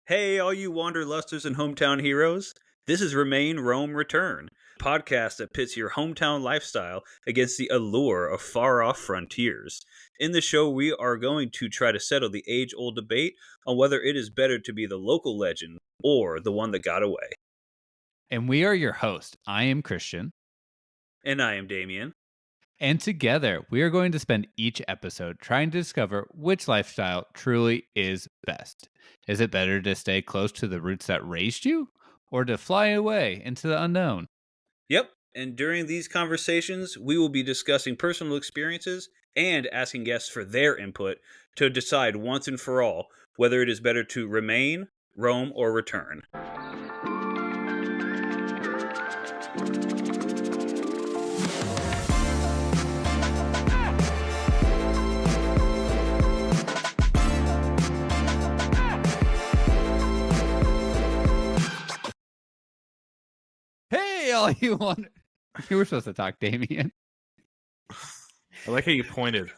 Hey, all you wanderlusters and hometown heroes. This is Remain, Roam, Return, a podcast that pits your hometown lifestyle against the allure of far-off frontiers. In the show, we are going to try to settle the age-old debate on whether it is better to be the local legend or the one that got away. And we are your host. I am Christian. And I am Damien. And together, we are going to spend each episode trying to discover which lifestyle truly is best. Is it better to stay close to the roots that raised you, or to fly away into the unknown? Yep, and during these conversations, we will be discussing personal experiences and asking guests for their input to decide once and for all whether it is better to remain, roam, or return. Hey, all you want. You were supposed to talk, Damien. I like how you pointed.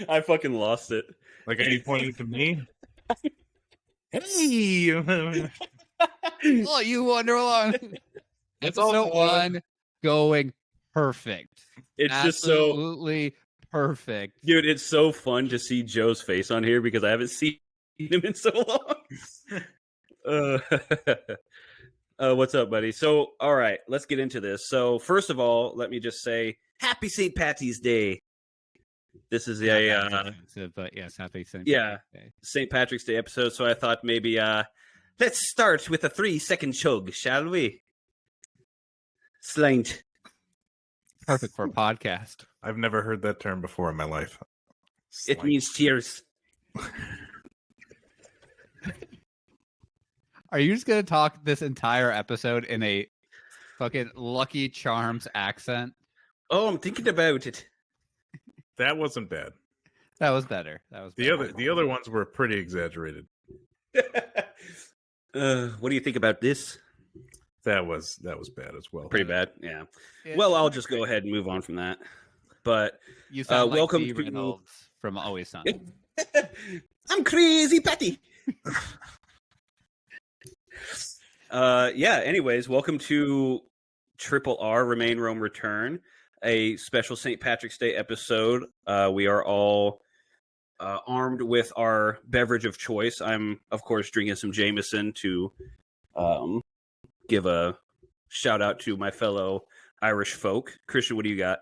I fucking lost it. Like how you pointed to me. Hey! Oh, you wonder along. It's all Episode one going perfect. It's just so, Absolutely perfect. dude, it's so fun to see Joe's face on here because I haven't seen him in so long. What's up, buddy? So, all right, let's get into this. So, first of all, let me just say, Happy St. Patty's Day. This is But yes, happy St. yeah. Patrick's Day. St. Patrick's Day episode, so I thought maybe let's start with a 3-second chug, shall we? Slaint. Perfect for a podcast. I've never heard that term before in my life. It means cheers. Are you just gonna talk this entire episode in a fucking Lucky Charms accent? Oh, I'm thinking about it. That wasn't bad. That was better. That was better. The other ones were pretty exaggerated. What do you think about this? That was bad as well. Pretty bad, yeah. Yeah. Well, I'll just go ahead and move on from that. But You sound like welcome Dee to- Reynolds from Always Sunny. I'm crazy, Patty. Yeah. Anyways, welcome to Triple R Remain, Roam, Return, a special St. Patrick's Day episode. We are all armed with our beverage of choice. I'm, of course, drinking some Jameson to give a shout out to my fellow Irish folk. Christian, what do you got?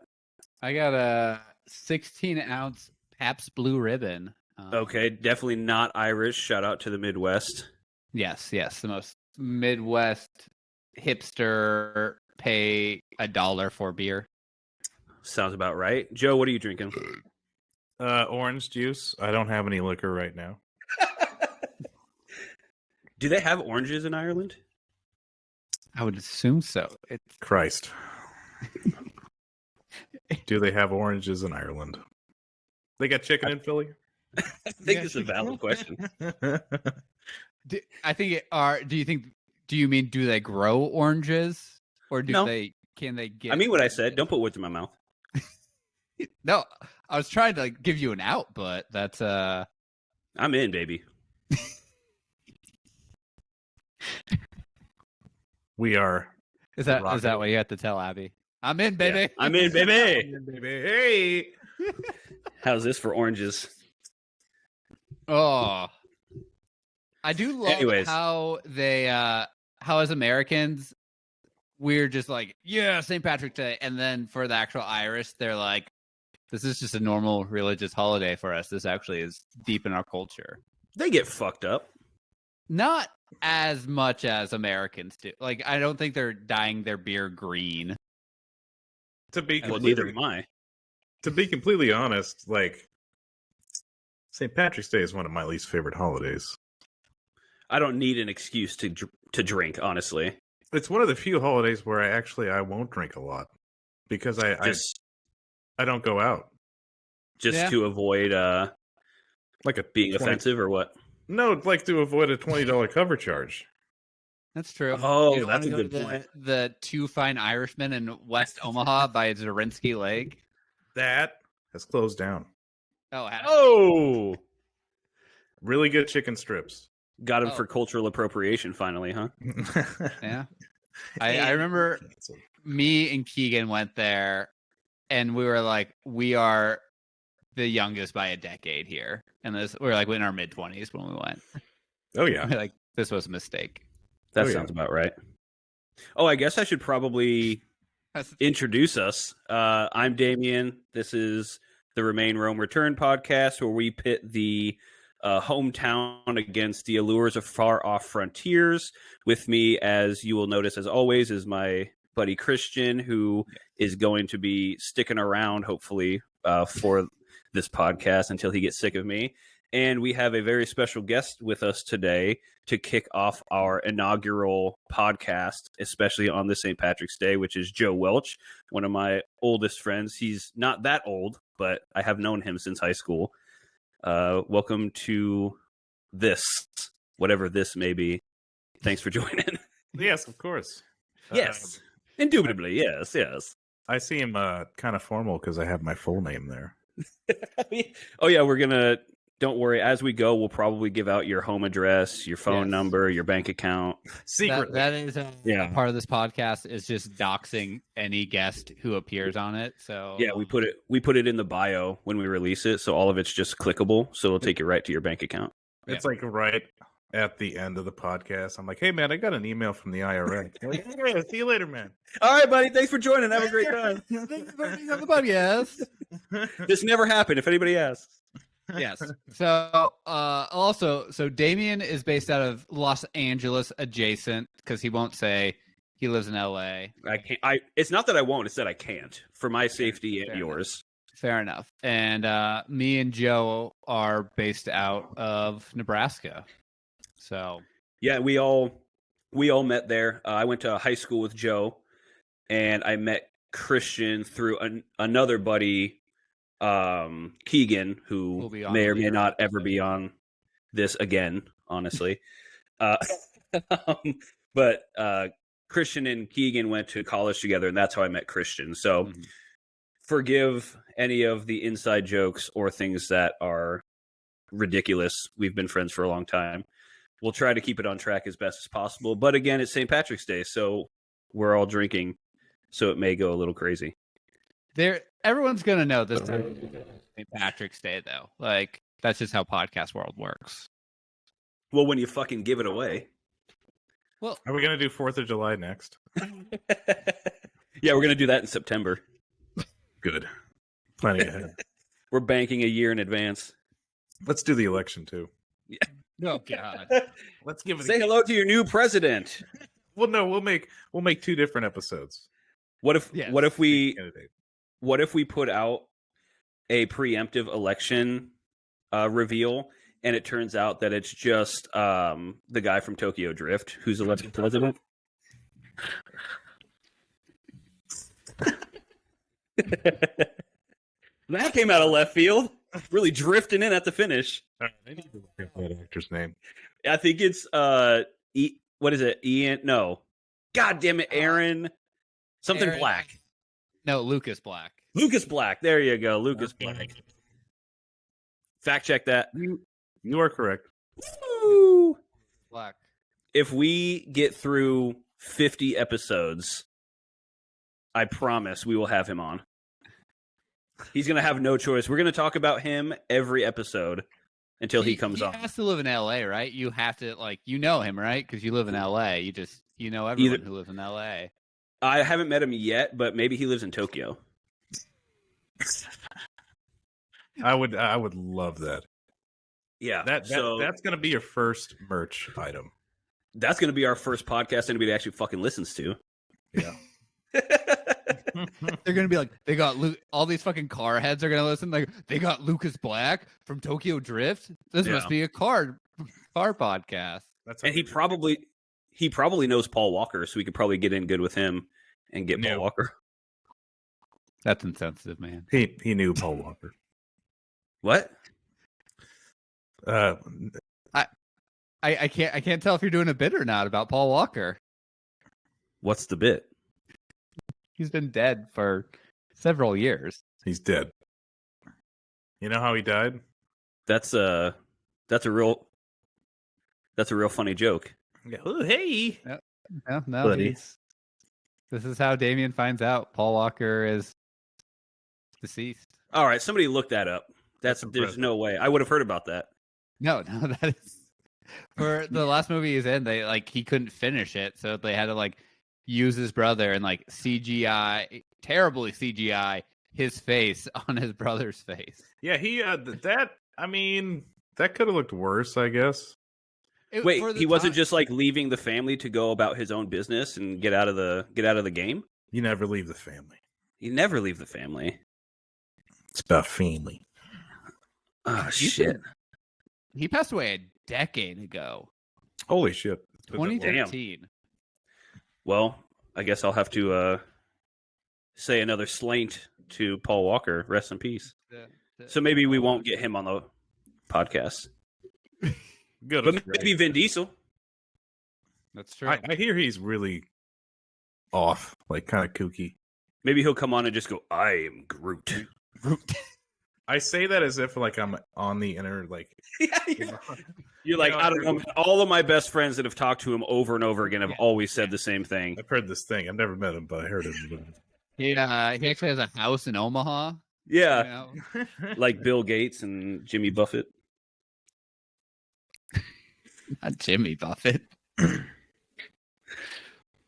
I got a 16-ounce Pabst Blue Ribbon. Okay, definitely not Irish. Shout out to the Midwest. Yes, the most Midwest hipster pay $1 for beer. Sounds about right. Joe, what are you drinking? Orange juice. I don't have any liquor right now. Do they have oranges in Ireland? I would assume so. It's Christ. Do they have oranges in Ireland? They got chicken in Philly? I think it's a valid question. I think it are. Do you mean do they grow oranges, or No. can they get? I mean what I said. Don't put words in my mouth. No, I was trying to give you an out, but that's I'm in, baby. We are. Is that Rocking. what you have to tell Abby? I'm in, baby. Yeah, I'm in, baby. Hey! How's this for oranges? Oh, I do love Anyways. how they how as Americans we're just like, yeah, St. Patrick's Day, and then for the actual Irish, they're like, this is just a normal religious holiday for us. This actually is deep in our culture. They get fucked up. Not as much as Americans do. Like, I don't think they're dyeing their beer green. To be Well, completely, neither am I. to be completely honest, like St. Patrick's Day is one of my least favorite holidays. I don't need an excuse to drink, honestly. It's one of the few holidays where I won't drink a lot because Just I don't go out. Yeah. to avoid Like a being 20 offensive or what? No, like to avoid a $20 cover charge. That's true. Oh, You that's a wanna good go to point. The Two Fine Irishmen in West Omaha by Zarinsky Lake. That has closed down. Oh, Oh, Really good chicken strips. Got him Oh. for cultural appropriation finally, huh? Yeah. I remember me and Keegan went there, and we were like, we are the youngest by a decade here, and we were like in our mid-20s when we went. Oh yeah. We're like, this was a mistake. That Oh, yeah. sounds about right. Oh, I guess I should probably introduce us. I'm Damien. This is the Remain Rome Return podcast, where we pit the hometown against the allures of far-off frontiers. With me, as you will notice, as always, is my buddy Christian, who is going to be sticking around, hopefully, for this podcast until he gets sick of me. And we have a very special guest with us today to kick off our inaugural podcast, especially on the St. Patrick's Day, which is Joe Welch, one of my oldest friends. He's not that old, but I have known him since high school. Welcome to this, whatever this may be. Thanks for joining. Yes, of course. Yes. Indubitably, yes. I see him kind of formal because I have my full name there. Oh, yeah, we're going to... Don't worry. As we go, we'll probably give out your home address, your phone number, your bank account. Secretly. That is a part of this podcast is just doxing any guest who appears on it. So yeah, we put it in the bio when we release it, so all of it's just clickable. So it'll take you right to your bank account. It's like right at the end of the podcast. I'm like, hey man, I got an email from the IRS. They're like, hey, see you later, man. All right, buddy. Thanks for joining. Have a great time. Thanks for being on the podcast. This never happened. If anybody asks. Yes. So so Damien is based out of Los Angeles adjacent because he won't say he lives in LA. I can't. It's not that I won't. It's that I can't for my safety and yours. Fair enough. And me and Joe are based out of Nebraska. So yeah, we all met there. I went to high school with Joe, and I met Christian through another buddy. Keegan, who may or may not ever be on this again, honestly. But Christian and Keegan went to college together, and that's how I met Christian. So forgive any of the inside jokes or things that are ridiculous. We've been friends for a long time. We'll try to keep it on track as best as possible. But again, it's St. Patrick's Day, so we're all drinking, so it may go a little crazy. Everyone's gonna know this time St. Patrick's Day, though. Like that's just how podcast world works. Well, when you fucking give it away. Well, are we gonna do 4th of July next? Yeah, we're gonna do that in September. Good, plenty ahead. We're banking a year in advance. Let's do the election too. Yeah. Oh God. Let's give it. Say hello to your new president. Well, no, we'll make 2 different episodes. What if we put out a preemptive election reveal, and it turns out that it's just the guy from Tokyo Drift who's elected president? That came out of left field. Really drifting in at the finish. I need to look up that actor's name. I think it's what is it? Ian? No. God damn it, Aaron. Something Aaron. Black. No, Lucas Black. Lucas Black. There you go. Lucas Black. Fact check that. You are correct. Woo! Black. If we get through 50 episodes, I promise we will have him on. He's going to have no choice. We're going to talk about him every episode until he comes on. He has to live in LA, right? You have to him, right? Because you live in LA. You know everyone who lives in LA. I haven't met him yet, but maybe he lives in Tokyo. I would love that. Yeah, that's going to be your first merch item. That's going to be our first podcast anybody actually fucking listens to. Yeah. They're going to be like, they got all these fucking car heads are going to listen. Like, they got Lucas Black from Tokyo Drift. This must be a car podcast. And he probably knows Paul Walker, so we could probably get in good with him and get Paul Walker. That's insensitive, man. He knew Paul Walker. What? I can't tell if you're doing a bit or not about Paul Walker. What's the bit? He's been dead for several years. He's dead. You know how he died? That's a real. That's a real funny joke. Yeah. Oh, hey. No, Buddy. this is how Damien finds out Paul Walker is deceased. All right, somebody look that up. That's There's impressive. no way. I would have heard about that. No, that is for the last movie he's in. They he couldn't finish it, so they had to use his brother and CGI, terribly CGI his face on his brother's face. Yeah, he that. I mean, that could have looked worse, I guess. Wait, he wasn't just leaving the family to go about his own business and get out of the game? You never leave the family. You never leave the family. It's about family. Oh shit! He passed away a decade ago. Holy shit! 2013. Well, I guess I'll have to say another slaint to Paul Walker. Rest in peace. So maybe we won't get him on the podcast. Good, but maybe Vin Diesel. That's true. I hear he's really off, kind of kooky. Maybe he'll come on and just go, "I am Groot." I say that as if I'm on the inner Yeah, you're like, I don't know. All of my best friends that have talked to him over and over again have always said the same thing. I've heard this thing. I've never met him, but I heard him. He actually has a house in Omaha. Yeah, You know? like Bill Gates and Jimmy Buffett. Not Jimmy Buffett.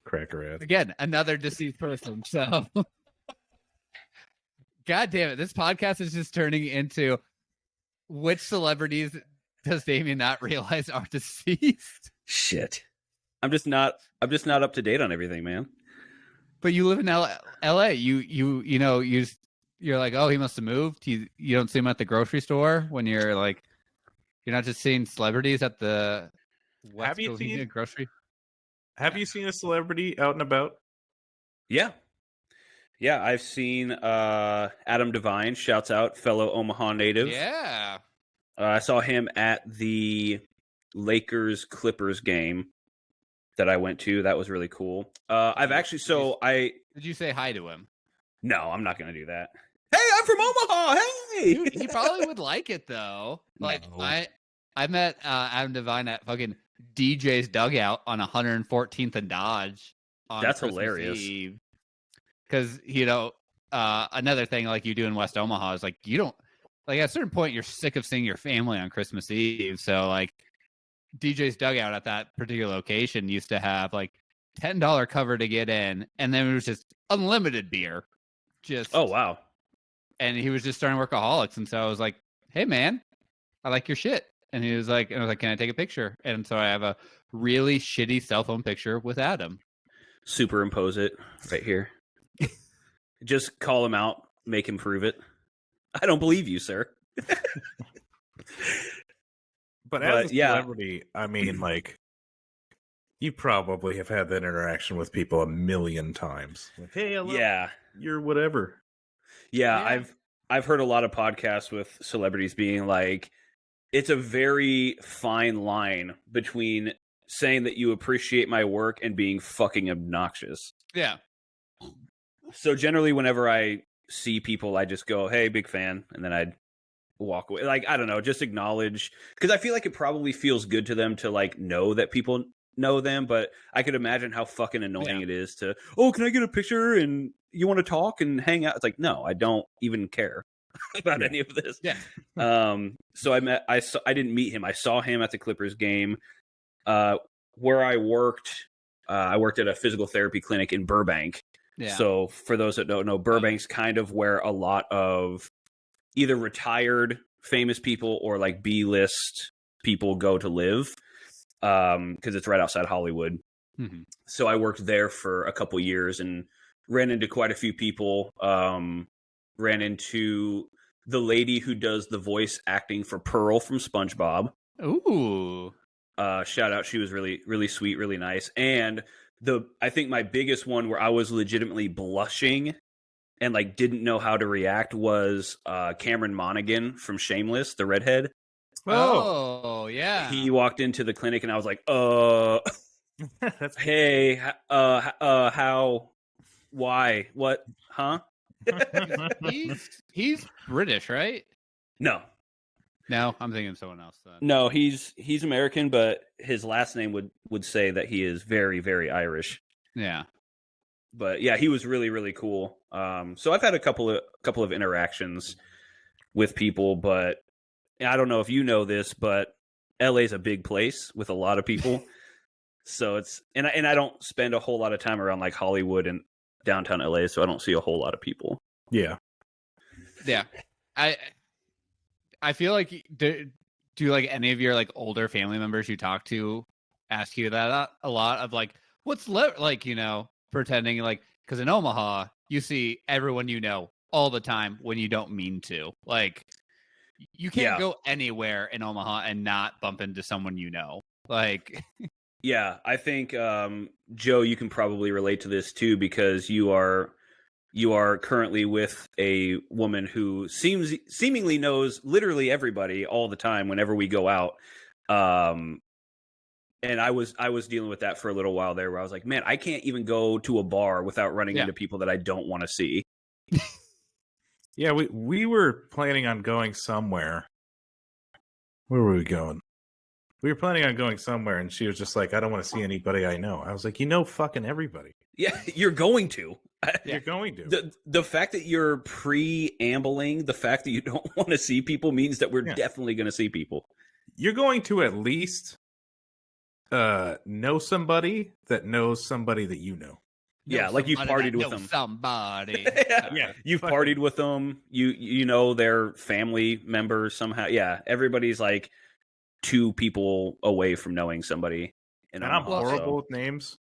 Cracker ass. Again, another deceased person. So, God damn it. This podcast is just turning into which celebrities does Damien not realize are deceased? Shit. I'm just not up to date on everything, man. But you live in LA. You're like, oh, he must have moved. You don't see him at the grocery store when you're you're not just seeing celebrities at the West Covina grocery. Have you seen a celebrity out and about? Yeah. Yeah, I've seen Adam Devine, shouts out, fellow Omaha native. Yeah. I saw him at the Lakers-Clippers game that I went to. That was really cool. Did you say hi to him? No, I'm not going to do that. Hey, I'm from Omaha. Hey, Dude, he probably would like it though. No. I met Adam Devine at fucking DJ's Dugout on 114th and Dodge. That's hilarious. Because another thing you do in West Omaha is you don't at a certain point you're sick of seeing your family on Christmas Eve. So DJ's Dugout at that particular location used to have $10 cover to get in, and then it was just unlimited beer. Oh wow. And he was just starting Workaholics, and so I was like, "Hey man, I like your shit." And he was like, "Can I take a picture?" And so I have a really shitty cell phone picture with Adam. Superimpose it right here. Just call him out, make him prove it. I don't believe you, sir. But as a celebrity, I mean, you probably have had that interaction with people a million times. Hey, hello, you're whatever. Yeah, I've heard a lot of podcasts with celebrities being it's a very fine line between saying that you appreciate my work and being fucking obnoxious. Yeah. So generally, whenever I see people, I just go, "Hey, big fan," and then I'd walk away. I don't know, just acknowledge, because I feel like it probably feels good to them to know that people know them, but I could imagine how fucking annoying it is to, "Oh, can I get a picture and you want to talk and hang out?" It's no, I don't even care about any of this. Yeah. So I didn't meet him. I saw him at the Clippers game. Where I worked at a physical therapy clinic in Burbank. Yeah. So for those that don't know, Burbank's kind of where a lot of either retired famous people or B-list people go to live, because it's right outside Hollywood. Mm-hmm. So I worked there for a couple years and ran into quite a few people. Ran into the lady who does the voice acting for Pearl from SpongeBob. Ooh. Shout out. She was really, really sweet, really nice. And I think my biggest one where I was legitimately blushing and didn't know how to react was Cameron Monaghan from Shameless, the redhead. Oh yeah. He walked into the clinic and I was like, hey, how, why, what, huh? He's British, right? No. No, I'm thinking of someone else then. No, he's American, but his last name would say that he is very, very Irish. Yeah. But yeah, he was really, really cool. So I've had a couple of interactions with people, but I don't know if you know this, but LA's a big place with a lot of people. So it's and I don't spend a whole lot of time around like Hollywood and downtown LA, so I don't see a whole lot of people. Yeah. Yeah. I feel like do like any of your like older family members you talk to ask you that a lot of like what's like, you know, pretending like because in Omaha you see everyone you know all the time when you don't mean to. Like you can't go anywhere in Omaha and not bump into someone you know. Like yeah, I think Joe, you can probably relate to this too because you are currently with a woman who seemingly knows literally everybody all the time whenever we go out. And I was dealing with that for a little while there where I was like, man, I can't even go to a bar without running into people that I don't want to see. Yeah, we were planning on going somewhere. Where were we going? We were planning on going somewhere, and she was just like, I don't want to see anybody I know. I was like, you know fucking everybody. Yeah, you're going to. You're going to. The fact that you're preambling, the fact that you don't want to see people means that we're definitely going to see people. You're going to at least know somebody that knows somebody that you know. Yeah, like you've partied with them. Somebody. Yeah, you've partied with them. You know their family members somehow. Yeah, everybody's like 2 people away from knowing somebody. And I'm horrible with names.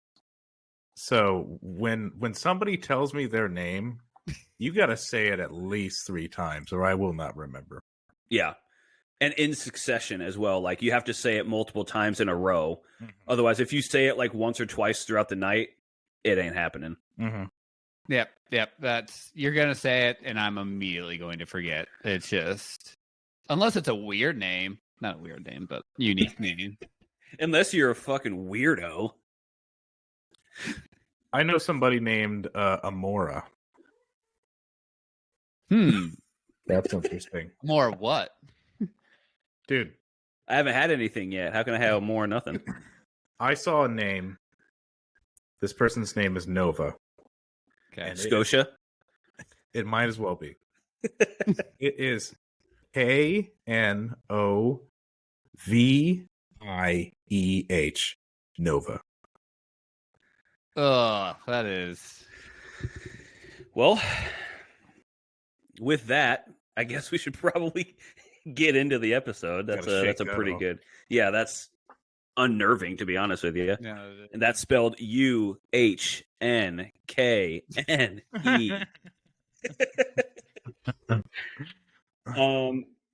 So when somebody tells me their name, you got to say it at least 3 times or I will not remember. Yeah. And in succession as well. Like you have to say it multiple times in a row. Mm-hmm. Otherwise, if you say it like once or twice throughout the night, it ain't happening. Mm-hmm. Yep. You're going to say it and I'm immediately going to forget. It's just, unless it's a weird name, not a weird name, but unique name. Unless you're a fucking weirdo. I know somebody named Amora. That's interesting. More what? Dude. I haven't had anything yet. How can I have more or nothing? I saw a name. This person's name is Nova. Okay. Scotia? It might as well be. It is KNOVIEH. Nova. That is. Well, with that, I guess we should probably get into the episode. That's a pretty good. Yeah, that's unnerving, to be honest with you. Yeah, and that's spelled UHNKNE.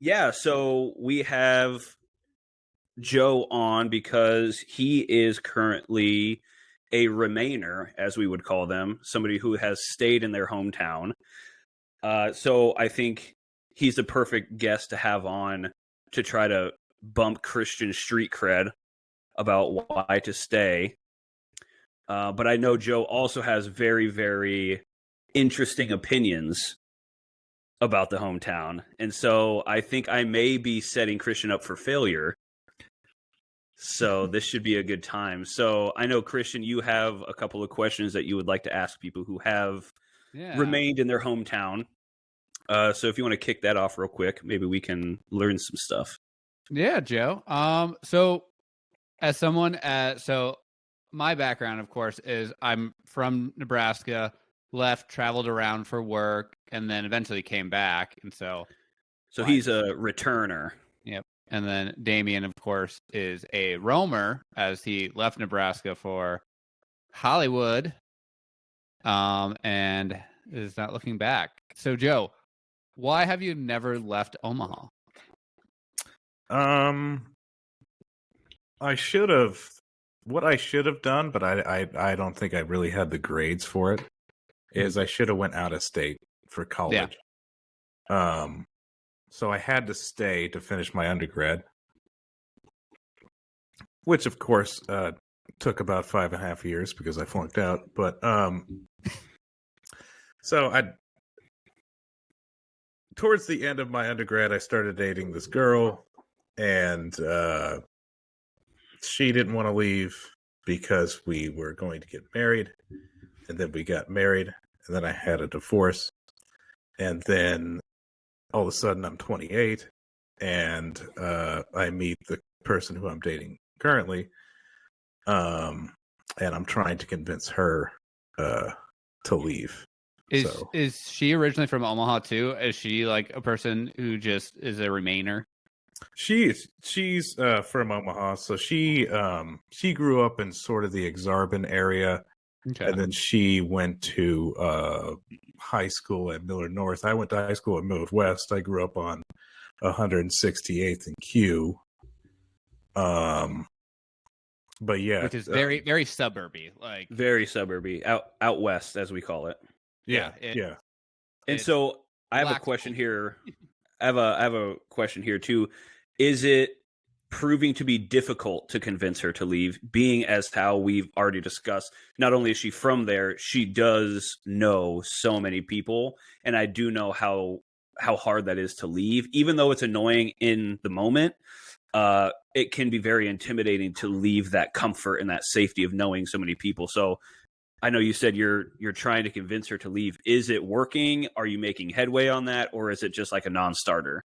Yeah, so we have Joe on because he is currently a Remainer, as we would call them, somebody who has stayed in their hometown. So I think he's the perfect guest to have on to try to bump Christian street cred about why to stay. But I know Joe also has very, very interesting opinions about the hometown. And so I think I may be setting Christian up for failure. So this should be a good time. So I know, Christian, you have a couple of questions that you would like to ask people who have remained in their hometown. So if you want to kick that off real quick, maybe we can learn some stuff. Yeah, Joe. So as someone, so my background, of course, is I'm from Nebraska, left, traveled around for work, and then eventually came back. And so he's a returner. Yep. And then Damien, of course, is a roamer as he left Nebraska for Hollywood and is not looking back. So, Joe, why have you never left Omaha? I should have. What I should have done, but I don't think I really had the grades for it, is I should have went out of state for college. Yeah. So I had to stay to finish my undergrad, which of course took about 5.5 years because I flunked out. But so towards the end of my undergrad, I started dating this girl, and she didn't want to leave because we were going to get married, and then we got married, and then I had a divorce, and then all of a sudden I'm 28, and I meet the person who I'm dating currently, and I'm trying to convince her to leave. Is she originally from Omaha too? Is she like a person who just is a Remainer? She's from Omaha, so she grew up in sort of the Exarban area, and then she went to high school at Millard North. I went to high school at Millard West. I grew up on 168th and Q. But yeah, which is very very suburby, like very suburby, out west as we call it. Yeah. And so I have a question here. I have a question here too. Is it proving to be difficult to convince her to leave, being as how we've already discussed? Not only is she from there, she does know so many people, and I do know how hard that is to leave, even though it's annoying in the moment. It can be very intimidating to leave that comfort and that safety of knowing so many people. So I know you said you're trying to convince her to leave. Is it working? Are you making headway on that, or is it just like a non-starter?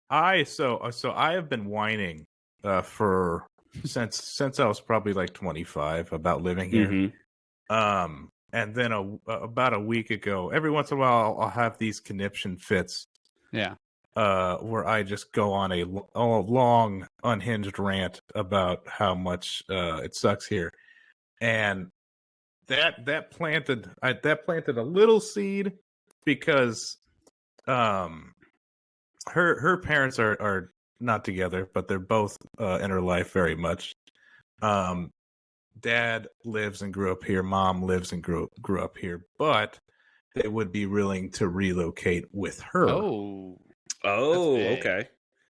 So I have been whining for since I was probably like 25 about living here. Mm-hmm. And then about a week ago, every once in a while I'll have these conniption fits. Yeah. Where I just go on a long unhinged rant about how much it sucks here, and that planted a little seed, because her parents are not together, but they're both in her life very much. Dad lives and grew up here. Mom lives and grew up here, but they would be willing to relocate with her. Oh, okay.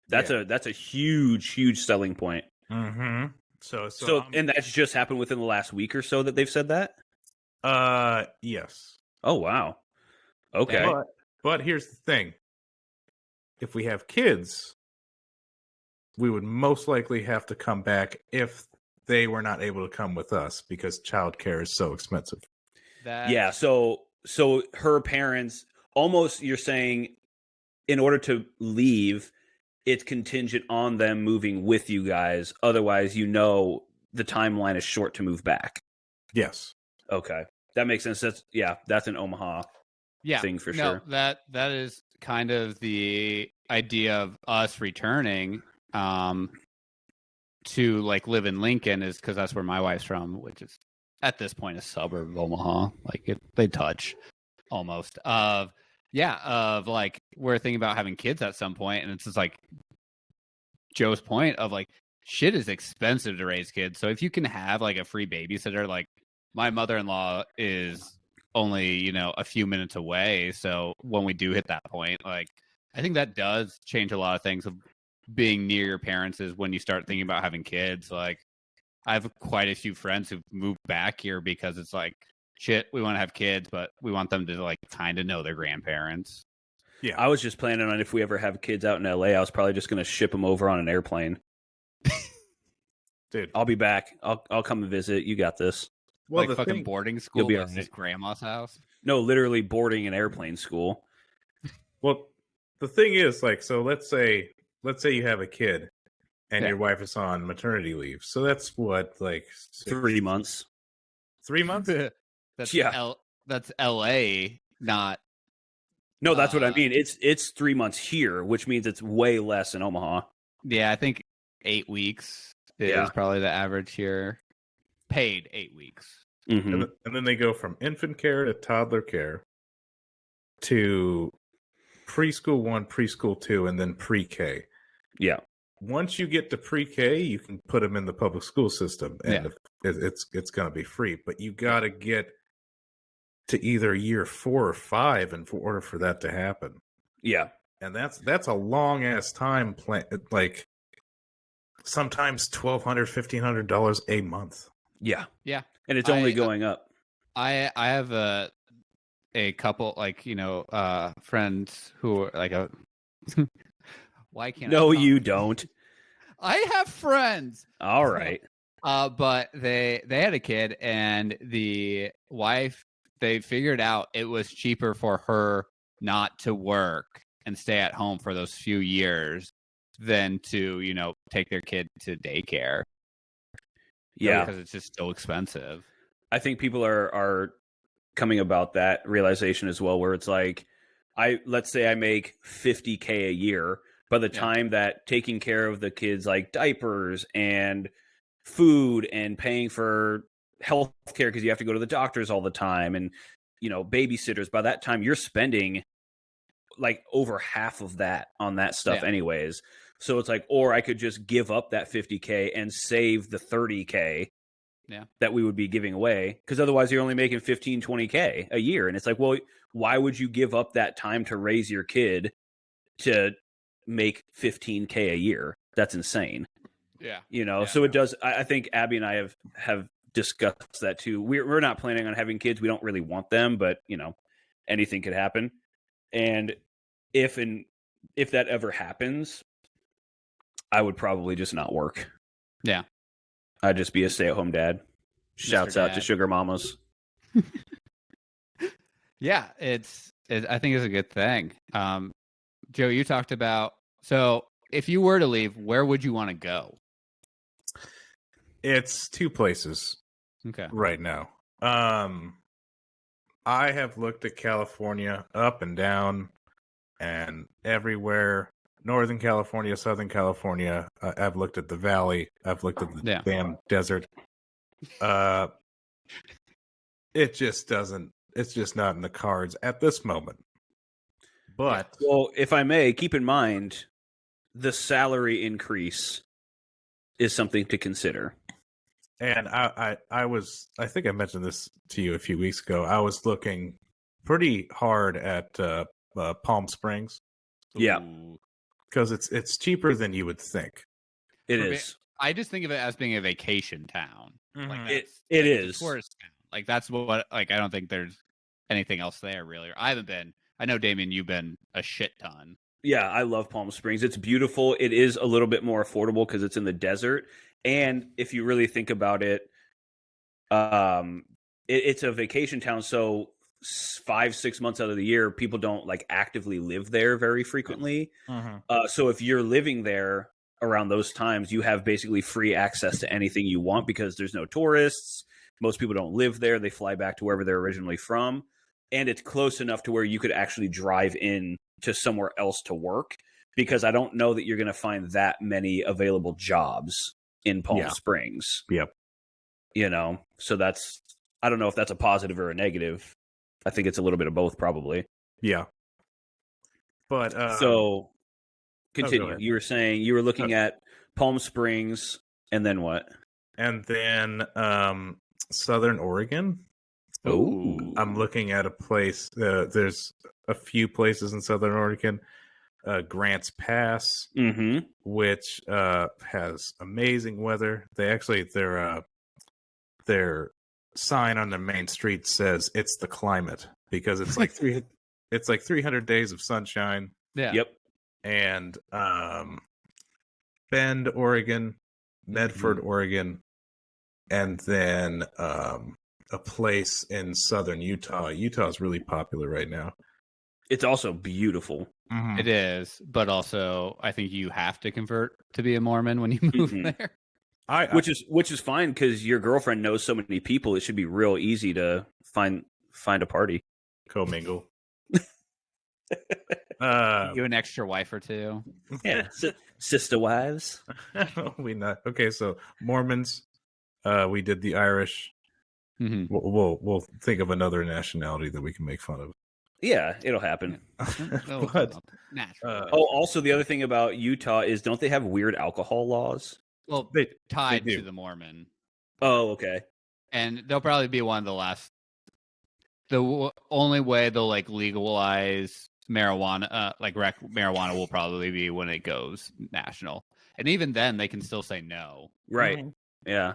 That's a huge selling point. Mm-hmm. So and that's just happened within the last week or so that they've said that? Yes. Oh, wow. Okay. But here's the thing. If we have kids, we would most likely have to come back if they were not able to come with us, because childcare is so expensive. Yeah, so her parents, almost, you're saying, in order to leave, it's contingent on them moving with you guys. Otherwise, the timeline is short to move back. Yes. Okay. That makes sense. That's an Omaha thing for sure. That is kind of the idea of us returning to like live in Lincoln, is because that's where my wife's from, which is at this point a suburb of Omaha. Like they touch almost of like we're thinking about having kids at some point, and it's just like Joe's point of like shit is expensive to raise kids. So if you can have like a free babysitter, like my mother-in-law is only, a few minutes away. So when we do hit that point, like I think that does change a lot of things of being near your parents, is when you start thinking about having kids. Like I have quite a few friends who've moved back here because it's like, shit, we want to have kids, but we want them to like kind of know their grandparents. Yeah. I was just planning on, if we ever have kids out in LA, I was probably just going to ship them over on an airplane. Dude, I'll be back. I'll come and visit. You got this. Well, like fucking boarding school, you'll be at his grandma's house. No, literally boarding an airplane school. Well, the thing is, like, so let's say you have a kid and your wife is on maternity leave. So that's what, like 3 months. 3 months? That's that's LA, not. No, that's what I mean. It's 3 months here, which means it's way less in Omaha. Yeah, I think 8 weeks is probably the average here. Paid 8 weeks. Mm-hmm. And then they go from infant care to toddler care to preschool 1, preschool 2, and then pre-K. Yeah. Once you get to pre-K, you can put them in the public school system, and it's going to be free. But you got to get to either year 4 or 5 in order for that to happen. Yeah. And that's a long ass time plan. Like sometimes $1,200, $1,500 a month. Yeah. Yeah. And it's only going up. I have a couple, like, friends who are like a. Why can't I No, talk? you don't. I have friends. All right. But they had a kid, and the wife, they figured out it was cheaper for her not to work and stay at home for those few years than to, take their kid to daycare. Yeah. Because it's just so expensive. I think people are coming about that realization as well, where it's like, let's say I make $50K a year. By the time that taking care of the kids, like diapers and food and paying for health care because you have to go to the doctors all the time and babysitters, by that time you're spending like over half of that on that stuff anyways. So it's like, or I could just give up that $50K and save the $30K that we would be giving away, because otherwise you're only making $15-20K a year. And it's like, well, why would you give up that time to raise your kid to make $15K a year? That's insane. So it does. I think Abby and I have discussed that too. We're not planning on having kids. We don't really want them, but anything could happen. And if that ever happens, I would probably just not work. Yeah. I'd just be a stay-at-home dad. Shouts out to sugar mamas. Yeah, I think it's a good thing. Joe, you talked about, so if you were to leave, where would you want to go? It's two places right now. I have looked at California up and down and everywhere. Northern California, Southern California. I've looked at the valley. I've looked at the damn desert. It just doesn't. It's just not in the cards at this moment. But well, if I may, keep in mind the salary increase is something to consider. And I think I mentioned this to you a few weeks ago. I was looking pretty hard at Palm Springs. Yeah. Because it's cheaper than you would think. It is. I just think of it as being a vacation town. Mm-hmm. Like it is. Tourist town. Like that's what. Like I don't think there's anything else there really. I haven't been. I know, Damien, you've been a shit ton. Yeah, I love Palm Springs. It's beautiful. It is a little bit more affordable because it's in the desert. And if you really think about it, it's a vacation town. So 5-6 months out of the year, people don't like actively live there very frequently. Mm-hmm. So if you're living there around those times, you have basically free access to anything you want because there's no tourists. Most people don't live there. They fly back to wherever they're originally from. And it's close enough to where you could actually drive in to somewhere else to work, because I don't know that you're going to find that many available jobs in Palm Springs. Yep. So I don't know if that's a positive or a negative. I think it's a little bit of both, probably. Yeah. But so continue. You were saying you were looking at Palm Springs, and then what? And then Southern Oregon. Oh, I'm looking at a place. There's a few places in Southern Oregon. Grants Pass, which has amazing weather. Their sign on the main street says it's the climate, because it's like 300 days of sunshine. Yeah. Yep. And Bend, Oregon, Medford, Oregon, and then a place in southern Utah. Utah is really popular right now. It's also beautiful. Mm-hmm. It is, but also I think you have to convert to be a Mormon when you move there. Which is fine, because your girlfriend knows so many people. It should be real easy to find a party. Commingle. You an extra wife or two. Yeah, sister wives. Okay, so Mormons. We did the Irish. Mm-hmm. We'll think of another nationality that we can make fun of. Yeah, it'll happen. But also the other thing about Utah is, don't they have weird alcohol laws? Well, they tied do. to the Mormon. Oh, okay. And they'll probably be one of the last. The only way they'll like legalize marijuana, like rec marijuana, will probably be when it goes national. And even then, they can still say no. Right. Mm-hmm. Yeah.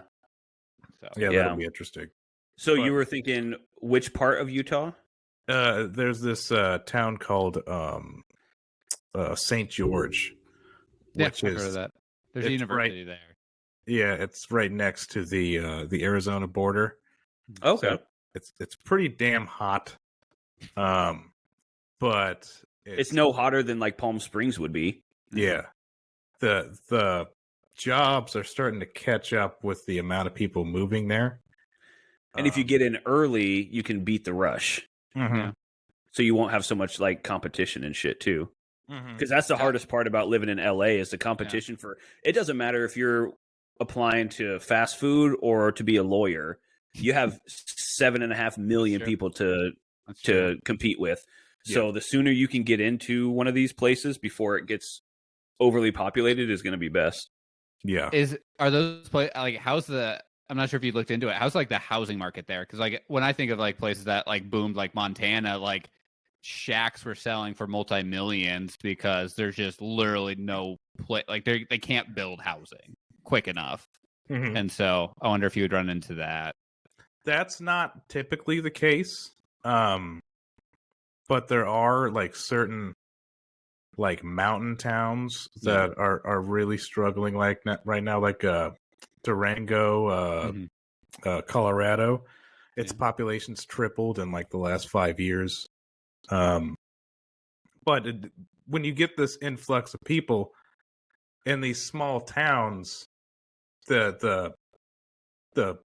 So that'll be interesting. So you were thinking which part of Utah? There's this town called St. George, which I've heard of is that. There's a it's university there. yeah, it's right next to the Arizona border. Okay. So it's pretty damn hot. But It's no hotter than like Palm Springs would be. yeah. The jobs are starting to catch up with the amount of people moving there. And if you get in early, you can beat the rush. Yeah. So you won't have so much like competition and shit too. Because that's the hardest part about living in LA is the competition for it doesn't matter if you're applying to fast food or to be a lawyer. You have 7.5 million people to compete with. So the sooner you can get into one of these places before it gets overly populated is going to be best. Yeah. Are those places like how's the? I'm not sure if you looked into it. How's like the housing market there? Because like when I think of like places that like boomed, like Montana, like shacks were selling for multi-millions because there's just literally no place. Like they can't build housing quick enough, and so I wonder if you would run into that. That's not typically the case, but there are like certain like mountain towns that are really struggling like right now, like Durango, Colorado. Its population's tripled in like the last 5 years. But when you get this influx of people in these small towns, the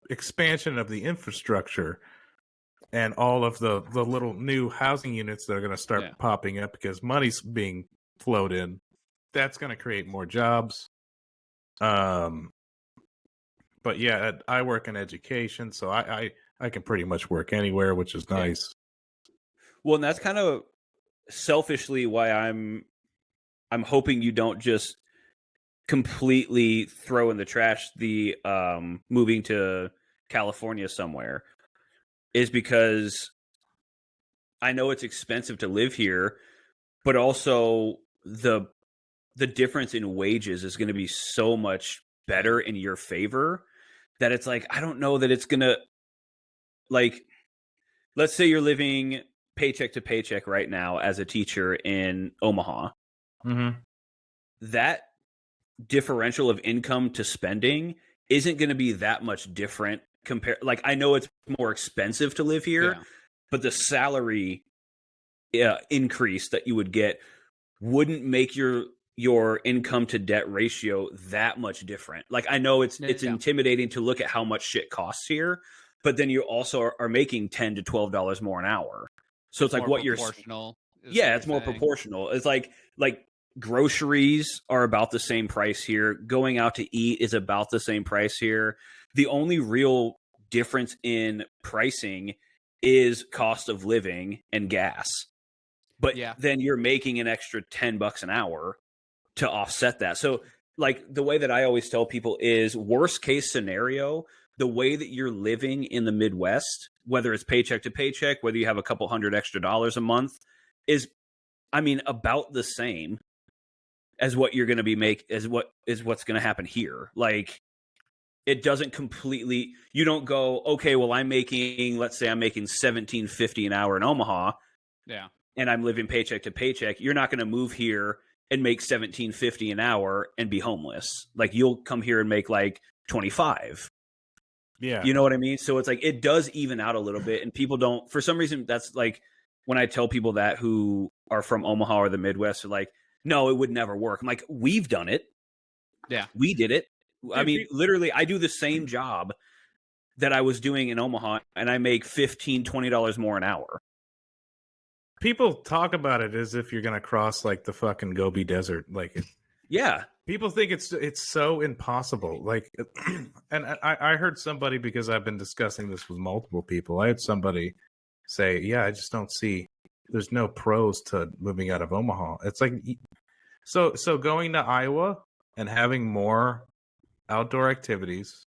expansion of the infrastructure and all of the little new housing units that are going to start popping up because money's being flowed in, that's going to create more jobs. But yeah, I work in education, so I can pretty much work anywhere, which is nice. Well, and that's kind of selfishly why I'm hoping you don't just completely throw in the trash the moving to California somewhere, is because I know it's expensive to live here, but also the difference in wages is going to be so much better in your favor that it's like, I don't know that it's going to, like, let's say you're living paycheck to paycheck right now as a teacher in Omaha. That differential of income to spending isn't going to be that much different compared. Like, I know it's more expensive to live here, but the salary increase that you would get wouldn't make your income to debt ratio that much different. Like, I know it's intimidating to look at how much shit costs here, but then you also are making $10 to $12 more an hour. So it's like what you're proportional. It's more proportional. It's like groceries are about the same price here. Going out to eat is about the same price here. The only real difference in pricing is cost of living and gas. But then you're making an extra $10 an hour to offset that. So like the way that I always tell people is worst case scenario, the way that you're living in the Midwest, whether it's paycheck to paycheck, whether you have a couple $100 extra a month, is, I mean, about the same as what you're going to be what's going to happen here. Like, it doesn't completely, you don't go, okay, well, let's say I'm making $17.50 an hour in Omaha. Yeah. And I'm living paycheck to paycheck. You're not going to move here and make $17.50 an hour and be homeless. Like, you'll come here and make like 25. Yeah. You know what I mean? So it's like, it does even out a little bit, and people don't, for some reason, that's like, when I tell people that who are from Omaha or the Midwest, are like, no, it would never work. I'm like, we've done it. Yeah. We did it. I mean, literally, I do the same job that I was doing in Omaha, and I make $15, $20 more an hour. People talk about it as if you're going to cross like the fucking Gobi Desert. Like, people think it's so impossible. Like, and I heard somebody, because I've been discussing this with multiple people, I had somebody say, yeah, I just don't see, there's no pros to moving out of Omaha. It's like, so going to Iowa and having more outdoor activities.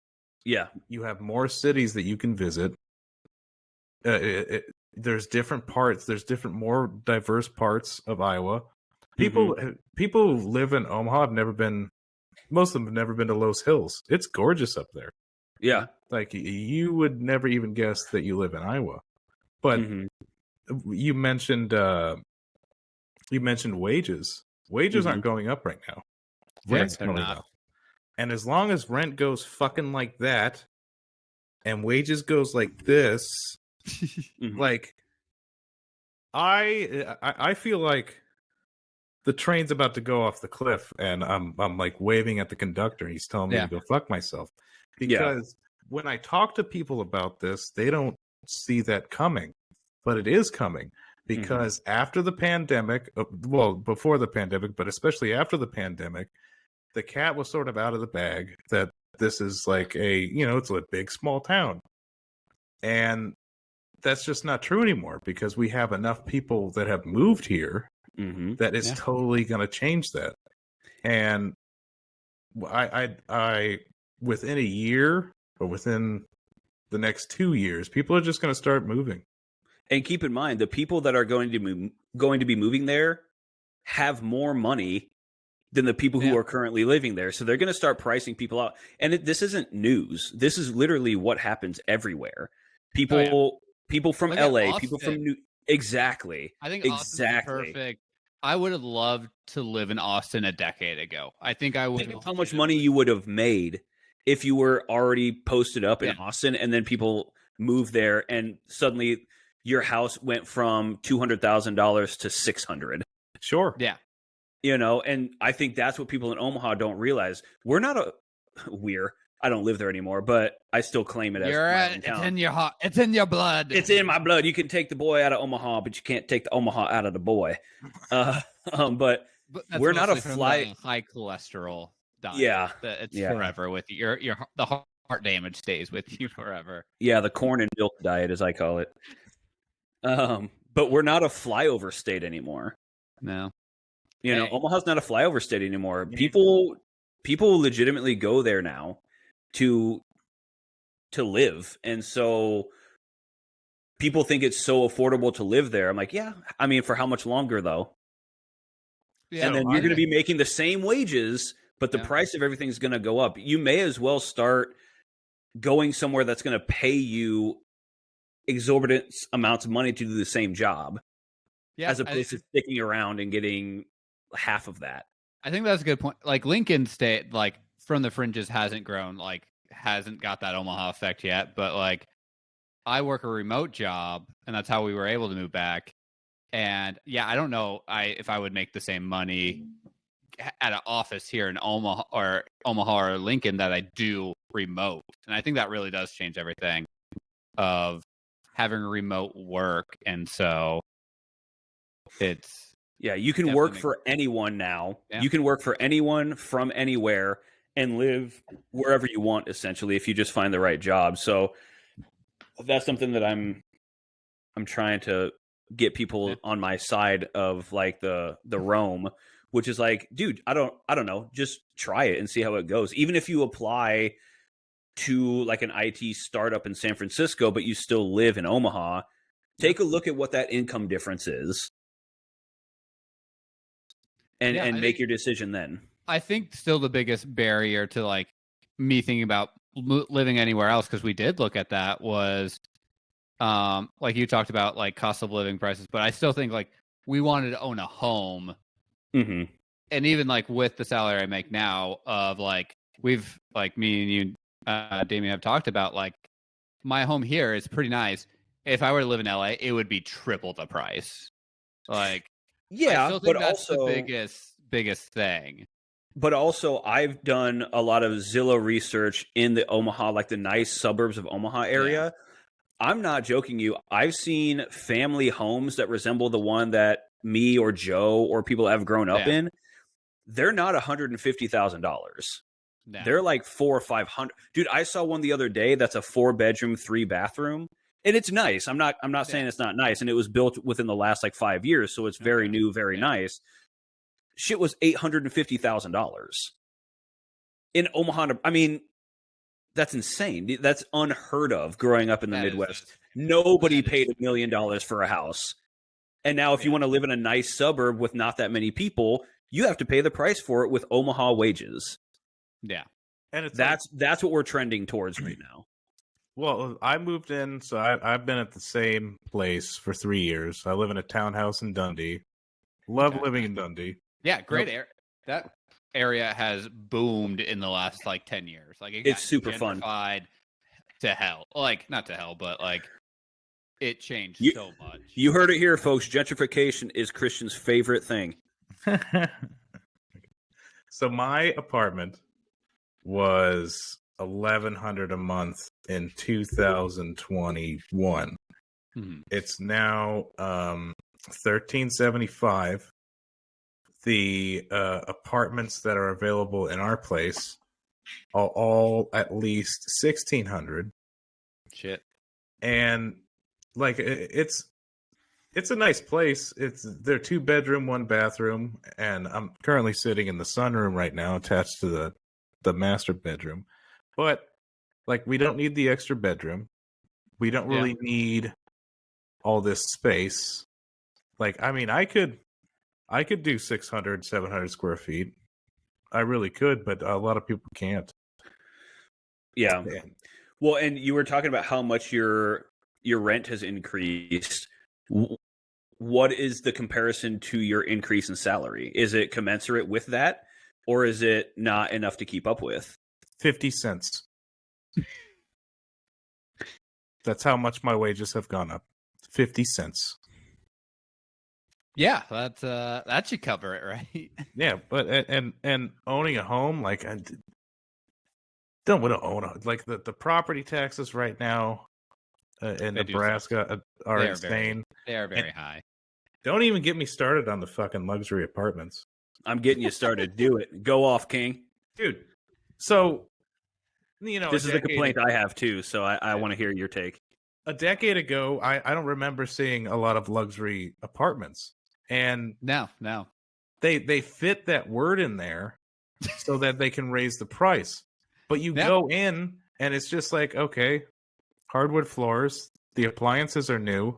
Yeah. You have more cities that you can visit. There's different parts. There's different, more diverse parts of Iowa. People who live in Omaha most of them have never been to Los Hills. It's gorgeous up there. Yeah. Like, you would never even guess that you live in Iowa. But you mentioned wages. Wages aren't going up right now. Rent's they're going not. up. And as long as rent goes fucking like that and wages goes like this, like I feel like the train's about to go off the cliff, and I'm like waving at the conductor. He's telling me to go fuck myself, because when I talk to people about this, they don't see that coming, but it is coming, because after the pandemic, well, before the pandemic, but especially after the pandemic, the cat was sort of out of the bag that this is like it's a big small town, and that's just not true anymore, because we have enough people that have moved here that is totally going to change that. And I within a year or within the next 2 years, people are just going to start moving. And keep in mind, the people that are going to be moving there have more money than the people who are currently living there. So they're going to start pricing people out. And this isn't news. This is literally what happens everywhere. People from LA, people from exactly. I think Austin's perfect. I would have loved to live in Austin a decade ago. I think I would. Think how much money you would have made if you were already posted up in Austin, and then people moved there, and suddenly your house went from $200,000 to $600,000. Sure. Yeah. And I think that's what people in Omaha don't realize. We're not I don't live there anymore, but I still claim it as my it's in your heart. It's in your blood. It's in my blood. You can take the boy out of Omaha, but you can't take the Omaha out of the boy. But we're not a high cholesterol diet. Yeah, it's forever with you. The heart damage stays with you forever. Yeah, the corn and milk diet, as I call it. But we're not a flyover state anymore. No, Omaha's not a flyover state anymore. People legitimately go there now to live, and so people think it's so affordable to live there. I'm like, yeah, I mean, for how much longer though? Yeah, and then you're going to be making the same wages, but the price of everything's going to go up. You may as well start going somewhere that's going to pay you exorbitant amounts of money to do the same job, as opposed to sticking around and getting half of that. I think that's a good point. Like Lincoln State, like from the fringes hasn't grown, like hasn't got that Omaha effect yet. But like I work a remote job, and that's how we were able to move back. And I don't know if I would make the same money at an office here in Omaha or Lincoln that I do remote. And I think that really does change everything of having remote work. And so it's you can work for anyone now. You can work for anyone from anywhere and live wherever you want, essentially, if you just find the right job. So that's something that I'm trying to get people on my side of, like the roam, which is like, dude, I don't know, just try it and see how it goes. Even if you apply to like an IT startup in San Francisco, but you still live in Omaha, take a look at what that income difference is. And make your decision then. I think still the biggest barrier to like me thinking about living anywhere else, because we did look at that, was like you talked about like cost of living prices, but I still think like we wanted to own a home. Mm-hmm. And even like with the salary I make now, of like we've like me and you, Damien, have talked about, like my home here is pretty nice. If I were to live in LA, it would be triple the price. Like, I still think but that's also the biggest thing. But also, I've done a lot of Zillow research in the Omaha, like the nice suburbs of Omaha area. Yeah. I'm not joking you. I've seen family homes that resemble the one that me or Joe or people have grown up in. They're not $150,000. No. They're like $400,000 or $500,000. Dude, I saw one the other day that's a 4-bedroom, 3-bathroom. And it's nice. I'm not saying it's not nice. And it was built within the last like 5 years, so it's very new, very nice. Shit was $850,000 in Omaha. I mean, that's insane. That's unheard of growing up in the Midwest. Nobody paid $1 million for a house. And now if you want to live in a nice suburb with not that many people, you have to pay the price for it with Omaha wages. Yeah. And it's that's what we're trending towards right now. Well, I moved in, so I've been at the same place for 3 years. I live in a townhouse in Dundee. Love Okay. living in Dundee. Yeah, great area. That area has boomed in the last like 10 years. Like it It's got super fun. gentrified to hell. Like not to hell, but like it changed You- so much. You heard it here, folks. Gentrification is Christian's favorite thing. So my apartment was $1,100 a month in 2021. Mhm. It's now $1,375. The apartments that are available in our place are all at least $1,600, Shit. and like it's a nice place. They're 2-bedroom, 1-bathroom, and I'm currently sitting in the sunroom right now, attached to the master bedroom. But like, we don't need the extra bedroom. We don't really need all this space. Like, I mean, I could do 600, 700 square feet. I really could, but a lot of people can't. Yeah. Well, and you were talking about how much your rent has increased. What is the comparison to your increase in salary? Is it commensurate with that, or is it not enough to keep up with? 50 cents. That's how much my wages have gone up. 50 cents. Yeah, that should cover it, right? Yeah, but and owning a home, like, I don't want to own like the property taxes right now in They do Nebraska are They are insane. They are very high. Don't even get me started on the fucking luxury apartments, I'm getting you started. Do it. Go off, King. dude. So, you know, This is a complaint I have too, so I want to hear your take. a decade ago, I don't remember seeing a lot of luxury apartments, and No. they fit that word in there so that they can raise the price. But you Yeah. go in and it's just like, okay, hardwood floors, the appliances are new.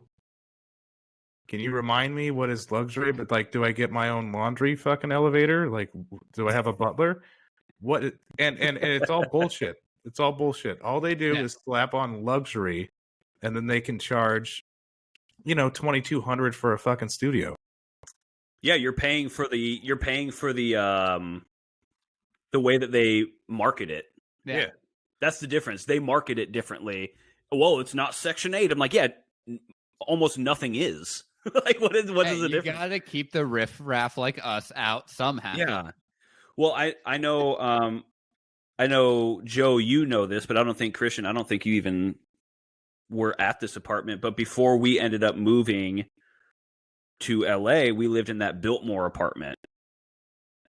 Can you remind me what is luxury? But like, do I get my own laundry fucking elevator? Like, do I have a butler? What? And it's all bullshit. It's all bullshit. All they do is slap on luxury, and then they can charge, $2,200 for a fucking studio. Yeah, you're paying for the way that they market it. Yeah. That's the difference. They market it differently. Well, it's not Section 8. I'm like, yeah, almost nothing is. Like, what is the difference? You gotta keep the riff-raff like us out somehow. Yeah. Well, I know Joe, you know this, but I don't think Christian, I don't think you even were at this apartment. But before we ended up moving to LA, we lived in that Biltmore apartment,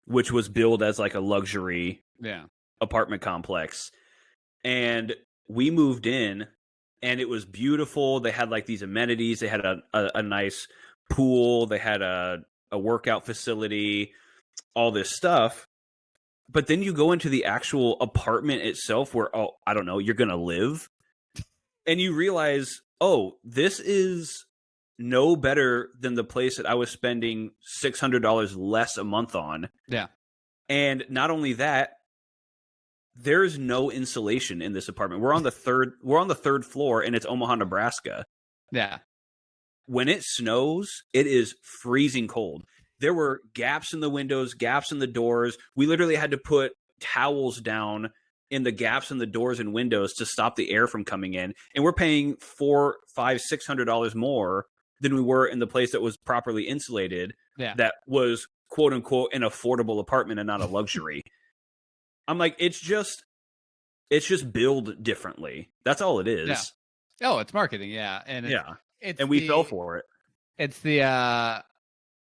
which was billed as like a luxury apartment complex. And we moved in, and it was beautiful. They had like these amenities. They had a nice pool. They had a workout facility, all this stuff. But then you go into the actual apartment itself where, I don't know, you're going to live. And you realize, this is no better than the place that I was spending $600 less a month on. Yeah. And not only that, there's no insulation in this apartment. We're on the third floor, and it's Omaha, Nebraska. Yeah. When it snows, it is freezing cold. There were gaps in the windows, gaps in the doors. We literally had to put towels down in the gaps in the doors and windows to stop the air from coming in. And we're paying $400, $500, $600 more than we were in the place that was properly insulated. Yeah. That was quote unquote an affordable apartment and not a luxury. I'm like, it's just billed differently. That's all it is. Yeah. Oh, it's marketing. Yeah. And we fell for it. It's the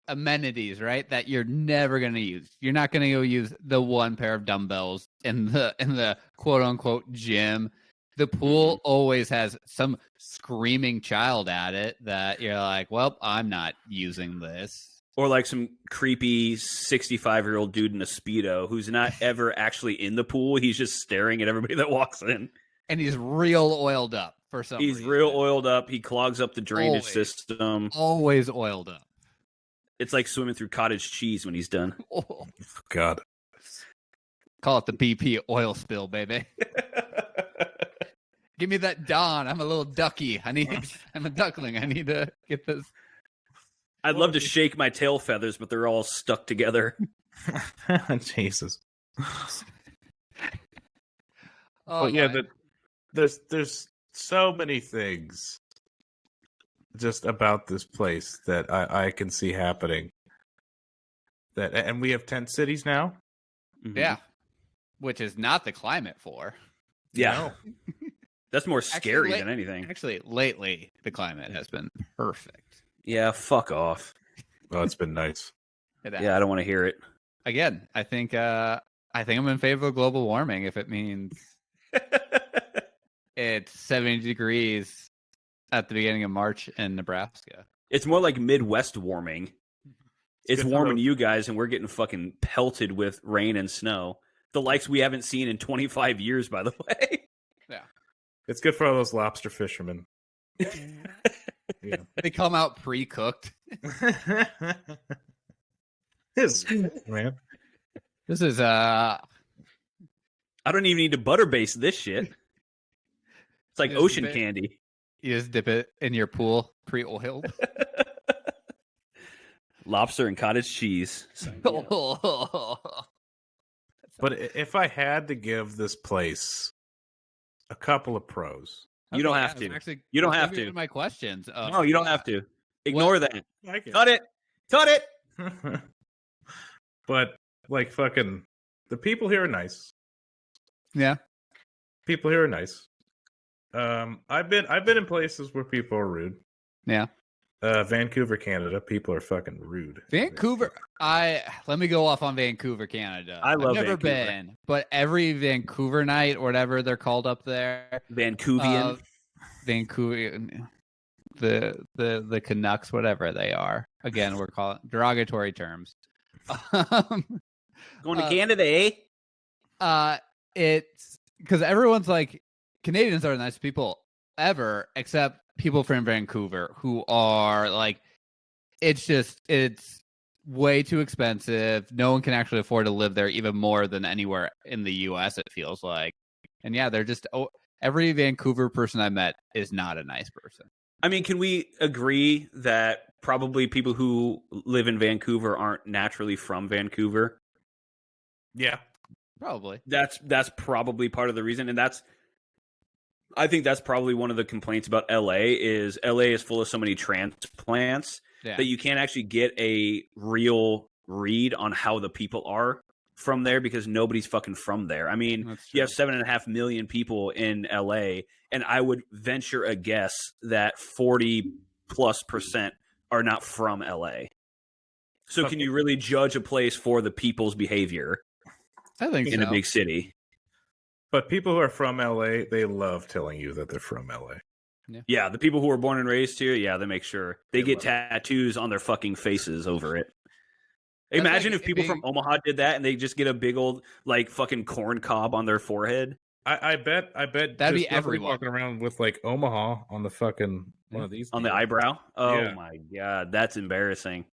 amenities, right? That you're never going to use. You're not going to go use the one pair of dumbbells in the quote unquote gym. The pool always has some screaming child at it that you're like, well, I'm not using this. Or like some creepy 65-year-old dude in a Speedo who's not ever actually in the pool. He's just staring at everybody that walks in. And he's real oiled up for some reason. He's real oiled up. He clogs up the drainage system. Always oiled up. It's like swimming through cottage cheese when he's done. Oh, God. Call it the BP oil spill, baby. Give me that Don. I'm a little ducky. I'm a duckling. I need to get this. I'd love to shake my tail feathers, but they're all stuck together. Jesus. Oh, But yeah, my. there's so many things just about this place that I can see happening. And we have tent cities now. Yeah, which is not the climate for. Yeah, No. that's more scary Actually, than anything. Actually, lately the climate has been perfect. Yeah, fuck off. Oh, it's been nice. Yeah, I don't want to hear it. Again, I think I'm in favor of global warming if it means it's 70 degrees at the beginning of March in Nebraska. It's more like Midwest warming. It's warming you guys, and we're getting fucking pelted with rain and snow. The likes we haven't seen in 25 years, by the way. Yeah. It's good for all those lobster fishermen. Yeah. They come out pre-cooked. Man. This is I don't even need to butter base this shit. It's like Just ocean dip it. candy. You just dip it in your pool pre-oiled. Lobster and cottage cheese. But if I had to give this place a couple of pros. You don't have to. You don't have to. My questions. No, you don't have to. Ignore that. Cut it. But like fucking the people here are nice. Yeah. People here are nice. I've been in places where people are rude. Yeah. Vancouver, Canada, people are fucking rude. Vancouver. Let me go off on Vancouver, Canada. I love I've never Vancouver. been, but every Vancouver night or whatever they're called up there, Vancouvian. Vancouver, the Canucks, whatever they are. Again, we're calling derogatory terms. Going to Canada, eh? It's because everyone's like, Canadians are the nicest people ever, except people from Vancouver who are like, it's way too expensive. No one can actually afford to live there, even more than anywhere in the US, it feels like. And yeah, they're just, every Vancouver person I met is not a nice person. I mean, can we agree that probably people who live in Vancouver aren't naturally from Vancouver? Yeah. Probably. That's probably part of the reason. And I think that's probably one of the complaints about LA is full of so many transplants that you can't actually get a real read on how the people are from there because nobody's fucking from there. I mean, you have 7.5 million people in LA, and I would venture a guess that 40+% are not from LA. So can you really judge a place for the people's behavior? I think in a big city. But people who are from LA, they love telling you that they're from LA. Yeah, the people who are born and raised here, yeah, they make sure. They get tattoos on their fucking faces over it. Imagine if people from Omaha did that and they just get a big old, like, fucking corn cob on their forehead. I bet that'd be everyone walking around with, like, Omaha on the fucking one of these. On the eyebrow? Oh, my God. That's embarrassing.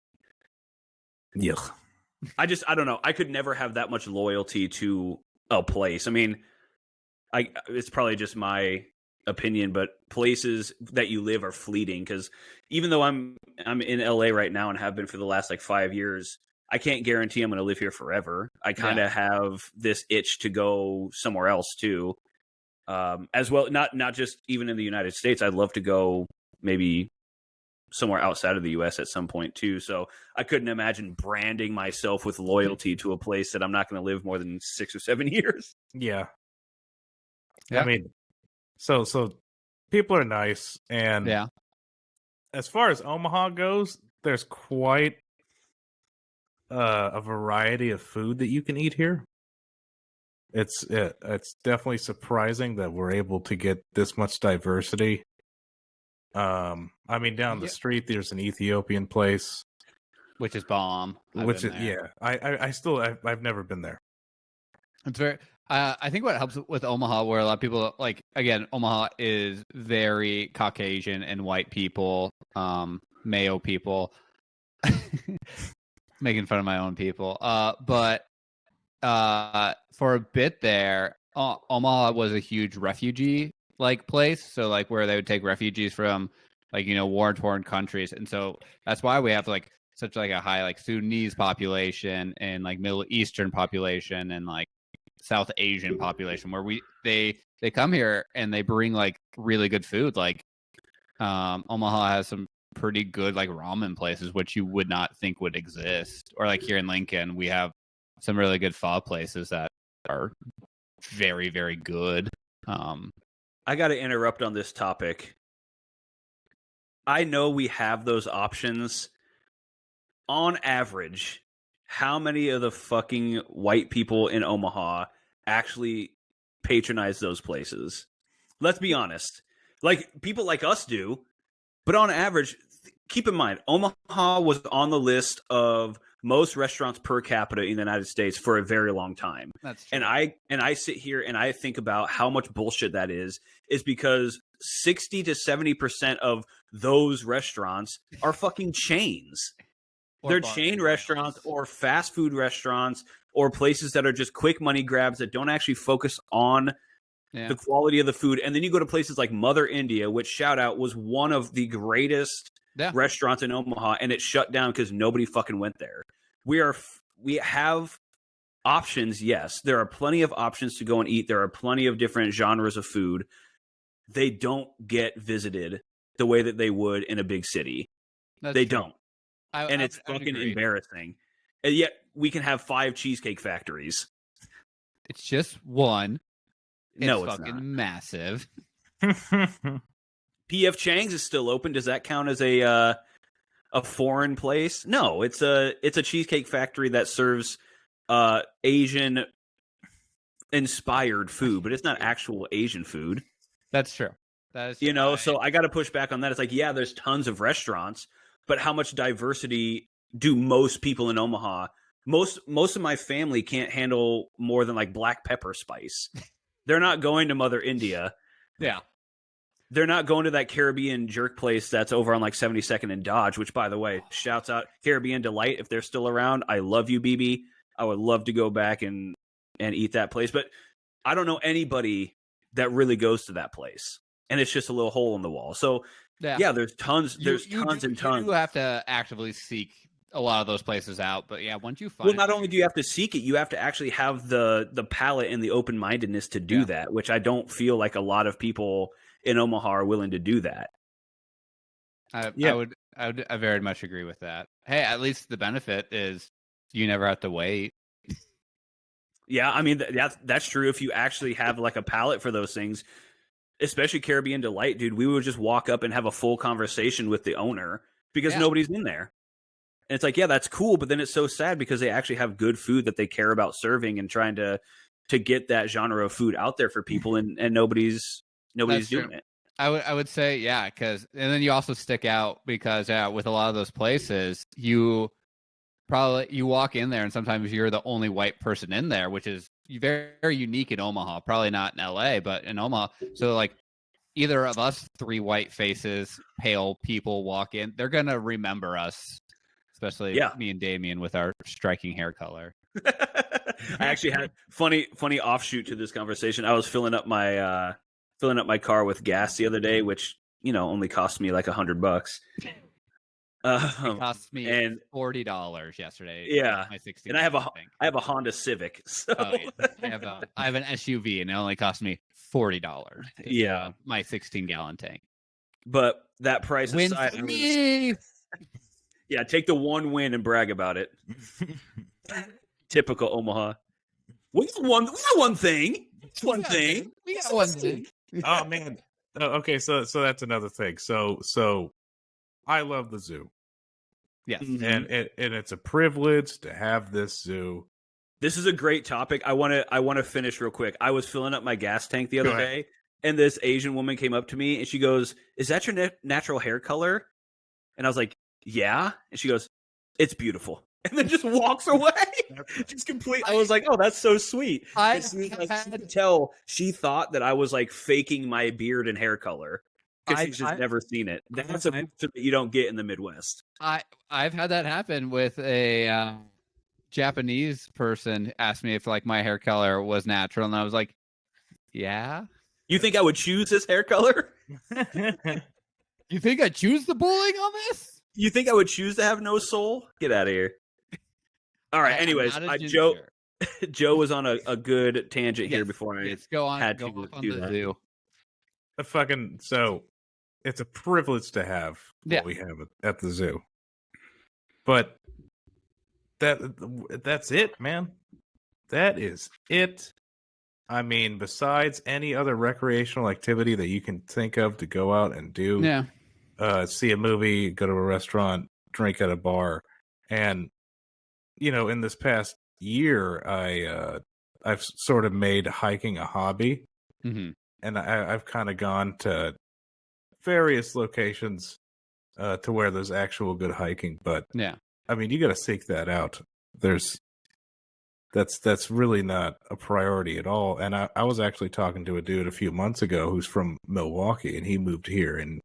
Yuck. I don't know. I could never have that much loyalty to a place. I mean, it's probably just my opinion, but places that you live are fleeting because even though I'm in LA right now and have been for the last like 5 years, I can't guarantee I'm going to live here forever. I kind of have this itch to go somewhere else too, as well. Not just even in the United States. I'd love to go maybe somewhere outside of the U.S. at some point too. So I couldn't imagine branding myself with loyalty to a place that I'm not going to live more than 6 or 7 years. Yeah. Yeah. I mean, so people are nice, and as far as Omaha goes, there's quite a variety of food that you can eat here. It's definitely surprising that we're able to get this much diversity. I mean, down the street there's an Ethiopian place, which is bomb. I've never been there. It's very. I think what helps with Omaha, where a lot of people like, again, Omaha is very Caucasian and white people, Mayo people, making fun of my own people. But for a bit there, Omaha was a huge refugee like place, so like where they would take refugees from like war-torn countries, and so that's why we have like such like a high like Sudanese population and like Middle Eastern population and like South Asian population where they come here and they bring like really good food. Like Omaha has some pretty good like ramen places which you would not think would exist, or like here in Lincoln we have some really good pho places that are very, very good. I got to interrupt on this topic. I know we have those options. On average, how many of the fucking white people in Omaha actually patronize those places? Let's be honest. Like, people like us do, but on average, keep in mind, Omaha was on the list of most restaurants per capita in the United States for a very long time. That's true. And I sit here and I think about how much bullshit that is because 60 to 70% of those restaurants are fucking chains. They're chain restaurants or fast food restaurants or places that are just quick money grabs that don't actually focus on the quality of the food. And then you go to places like Mother India, which, shout out, was one of the greatest restaurants in Omaha, and it shut down because nobody fucking went there. We have options, yes. There are plenty of options to go and eat. There are plenty of different genres of food. They don't get visited the way that they would in a big city. They don't. And it's fucking embarrassing. And yet we can have 5 cheesecake factories. It's just one. No, it's fucking not. Massive. P.F. Chang's is still open. Does that count as a foreign place? No, it's a cheesecake factory that serves Asian inspired food, but it's not actual Asian food. That's true. That is so I got to push back on that. It's like, yeah, there's tons of restaurants, but how much diversity do most people in Omaha? Most of my family can't handle more than like black pepper spice. They're not going to Mother India. Yeah. They're not going to that Caribbean jerk place that's over on like 72nd and Dodge, which, by the way, shouts out Caribbean Delight if they're still around. I love you, BB. I would love to go back and eat that place. But I don't know anybody that really goes to that place. And it's just a little hole in the wall. So, yeah, there's tons. There's tons and tons. You have to actively seek a lot of those places out. But, yeah, once you find Well, not only do you have to seek it, you have to actually have the palate and the open-mindedness to do that, which I don't feel like a lot of people in Omaha are willing to do that. I would very much agree with that. Hey, at least the benefit is you never have to wait. Yeah, I mean, that's true. If you actually have like a palate for those things, especially Caribbean Delight, dude, we would just walk up and have a full conversation with the owner because nobody's in there. And it's like, yeah, that's cool. But then it's so sad because they actually have good food that they care about serving and trying to get that genre of food out there for people. And nobody's doing it. I would say, yeah, and then you also stick out because with a lot of those places, you walk in there and sometimes you're the only white person in there, which is very, very unique in Omaha. Probably not in LA, but in Omaha. So like either of us 3 white faces, pale people walk in, they're gonna remember us, especially me and Damien with our striking hair color. I actually had funny offshoot to this conversation. I was filling up my car with gas the other day, which only cost me like $100. It cost me $40 yesterday. Yeah, my 16. And I have a Honda Civic. So I have an SUV, and it only cost me $40. Yeah, my 16-gallon tank. But that price aside, yeah, take the one win and brag about it. Typical Omaha. We got one thing. One thing. We got one thing. Oh man. Okay, so that's another thing. So I love the zoo. Yes. And it's a privilege to have this zoo. This is a great topic. I want to finish real quick. I was filling up my gas tank the other day, and this Asian woman came up to me and she goes, "Is that your natural hair color?" And I was like, "Yeah." And she goes, "It's beautiful." And then just walks away. Just complete. I was like, "Oh, that's so sweet." I could tell she thought that I was like faking my beard and hair color because she's just never seen it. That's a feature that you don't get in the Midwest. I've had that happen with a Japanese person asked me if like my hair color was natural, and I was like, "Yeah." You think I would choose this hair color? You think I choose the bullying on this? You think I would choose to have no soul? Get out of here. All right. Anyways, Joe was on a good tangent here before I go on to on do the that. zoo. So it's a privilege to have what we have at the zoo. But that's it, man. That is it. I mean, besides any other recreational activity that you can think of to go out and do, see a movie, go to a restaurant, drink at a bar, and in this past year, I've sort of made hiking a hobby, and I've kind of gone to various locations to where there's actual good hiking. But I mean, you got to seek that out. That's really not a priority at all. And I was actually talking to a dude a few months ago who's from Milwaukee, and he moved here, and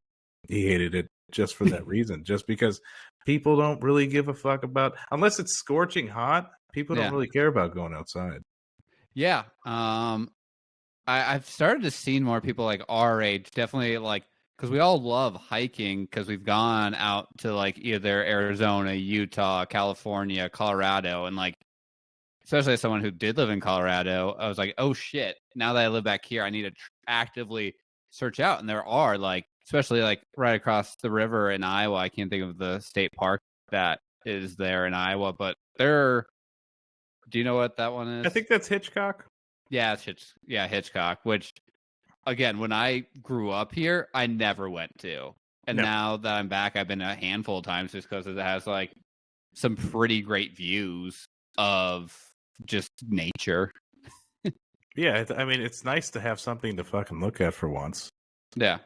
he hated it just for that reason. Just because people don't really give a fuck about, unless it's scorching hot, people don't really care about going outside. Yeah. I've started to see more people like our age, definitely like, because we all love hiking because we've gone out to like either Arizona, Utah, California, Colorado, and like, especially as someone who did live in Colorado, I was like, oh shit, now that I live back here, I need to actively search out. And there are like, especially like right across the river in Iowa, I can't think of the state park that is there in Iowa, but do you know what that one is? I think that's Hitchcock. Yeah, Hitchcock, which again, when I grew up here, I never went to. And now that I'm back, I've been a handful of times just because it has like some pretty great views of just nature. Yeah, I mean, it's nice to have something to fucking look at for once. Yeah.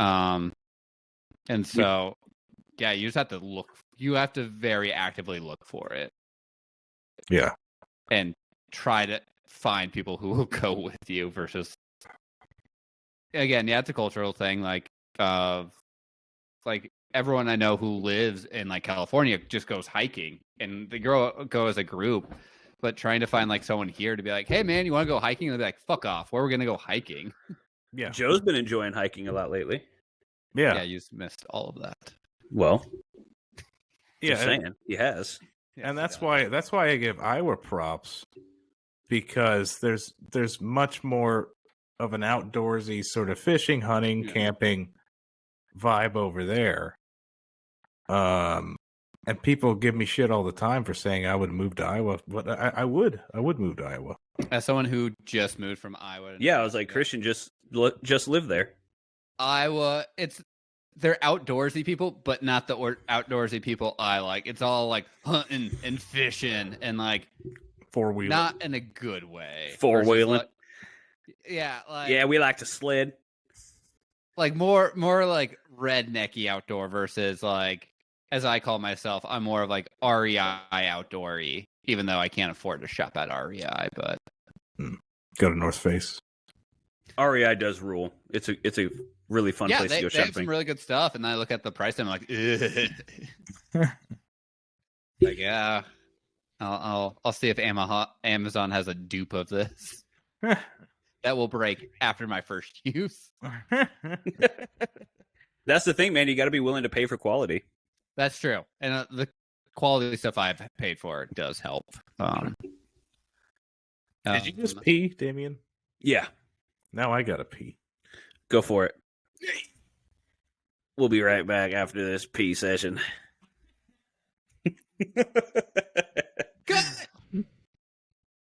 And so, you just have to look. You have to very actively look for it. Yeah. And try to find people who will go with you versus. Again, it's a cultural thing. Like everyone I know who lives in like California just goes hiking, and they go as a group. But trying to find like someone here to be like, hey man, you want to go hiking? And they'll be like, fuck off. Where are we gonna go hiking? Yeah. Joe's been enjoying hiking a lot lately. Yeah. Yeah, you missed all of that. Well, yeah, saying he has. Yeah, and that's why I give Iowa props, because there's much more of an outdoorsy sort of fishing, hunting, camping vibe over there. And people give me shit all the time for saying I would move to Iowa. But I would move to Iowa. As someone who just moved from Iowa. Yeah, I was like, Christian just live there. Iowa, they're outdoorsy people, but not the outdoorsy people I like. It's all like hunting and fishing and like four-wheeling. Not in a good way. Four-wheeling. Like, we like to sled. Like more like rednecky outdoor versus like, as I call myself, I'm more of like REI outdoory, even though I can't afford to shop at REI, but go to North Face. REI does rule. It's a really fun place to go shopping. They have some really good stuff, and I look at the price and I'm like, like yeah, I'll see if Amazon has a dupe of this that will break after my first use. That's the thing, man. You got to be willing to pay for quality. That's true, and the quality stuff I've paid for does help. Did you just pee, Damien? Yeah. Now I gotta pee. Go for it. We'll be right back after this pee session.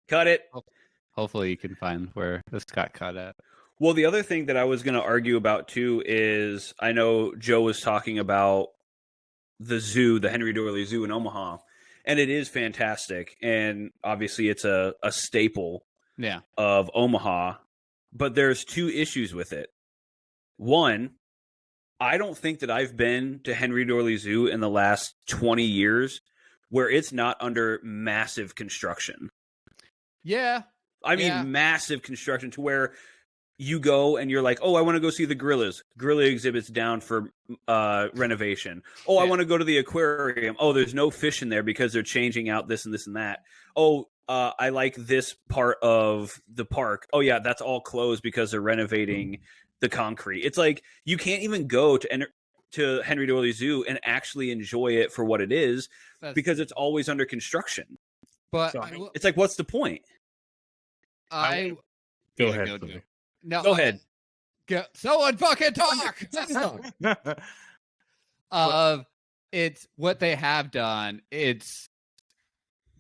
Cut it. Hopefully you can find where this got cut at. Well, the other thing that I was going to argue about too is I know Joe was talking about the zoo, the Henry Doorly Zoo in Omaha, and it is fantastic. And obviously it's a staple of Omaha, but there's two issues with it. One, I don't think that I've been to Henry Doorly Zoo in the last 20 years where it's not under massive construction. Yeah. I mean, massive construction to where you go and you're like, oh, I want to go see the gorillas. Gorilla exhibit's down for renovation. Oh, I want to go to the aquarium. Oh, there's no fish in there because they're changing out this and this and that. Oh, I like this part of the park. Oh, yeah, that's all closed because they're renovating the concrete. It's like you can't even go to Henry Doorly Zoo and actually enjoy it for what it is because it's always under construction. But so it's like, what's the point? Go ahead. No, go ahead. Someone fucking talk. It's what they have done.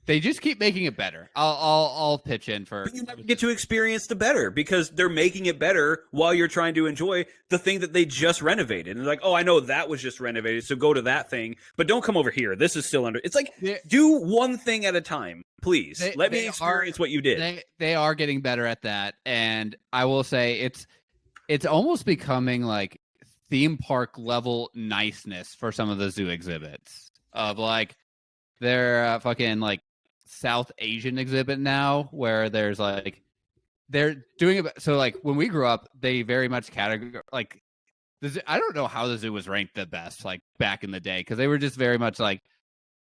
They just keep making it better. I'll pitch in for. But you never get to experience the better because they're making it better while you're trying to enjoy the thing that they just renovated. And they're like, oh, I know that was just renovated, so go to that thing, but don't come over here. This is still under. It's like do one thing at a time, please. Let me experience what you did. They are getting better at that, and I will say it's almost becoming like theme park level niceness for some of the zoo exhibits of like their fucking like South Asian exhibit now where there's like they're doing it. So like when we grew up, they very much categorize like I don't know how the zoo was ranked the best like back in the day because they were just very much like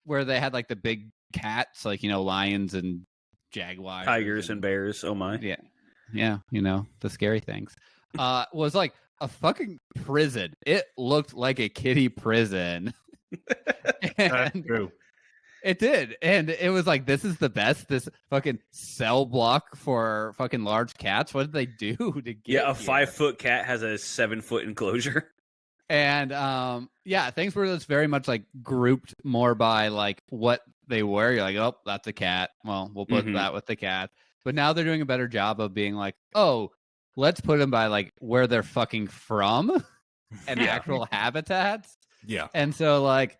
where they had like the big cats like lions and jaguars, tigers and bears. Oh my, yeah, the scary things. Was like a fucking prison. It looked like a kiddie prison. That's true. It did. And it was like, this is the best. This fucking cell block for fucking large cats. What did they do to get a 5-foot cat has a 7-foot enclosure. And things were just very much like grouped more by like what they were. You're like, oh, that's a cat. Well, we'll put that with the cat. But now they're doing a better job of being like, oh, let's put them by like where they're fucking from and actual habitats. Yeah. And so like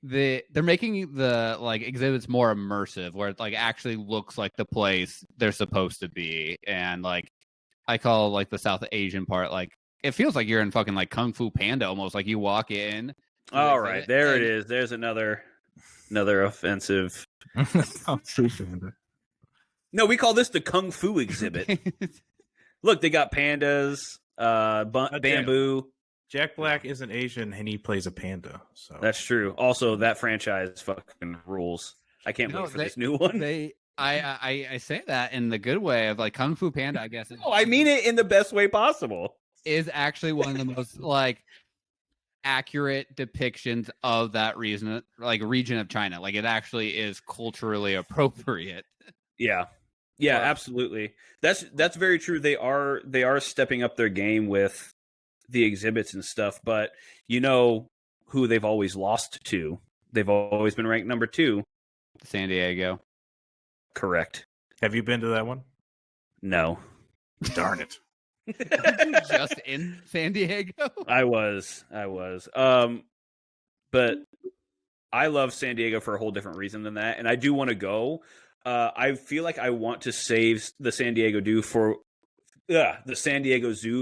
they're making the like exhibits more immersive where it like actually looks like the place they're supposed to be. And like I call like the South Asian part like it feels like you're in fucking like Kung Fu Panda almost. Like you walk in. All right, there it is. There's another offensive. Kung Fu Panda. No, we call this the Kung Fu exhibit. Look, they got pandas, bamboo. Jack Black isn't Asian and he plays a panda. So that's true. Also, that franchise fucking rules. I can't wait for this new one. I say that in the good way of like Kung Fu Panda, I guess. Oh, I mean it in the best way possible. Is actually one of the most like accurate depictions of that region of China. Like it actually is culturally appropriate. Yeah, absolutely. That's very true. They are stepping up their game with the exhibits and stuff. But you know who they've always lost to? They've always been ranked number 2. San Diego. Correct. Have you been to that one? No. Darn it. Just in San Diego? I was. But I love San Diego for a whole different reason than that. And I do want to go. I feel like I want to save the San Diego Zoo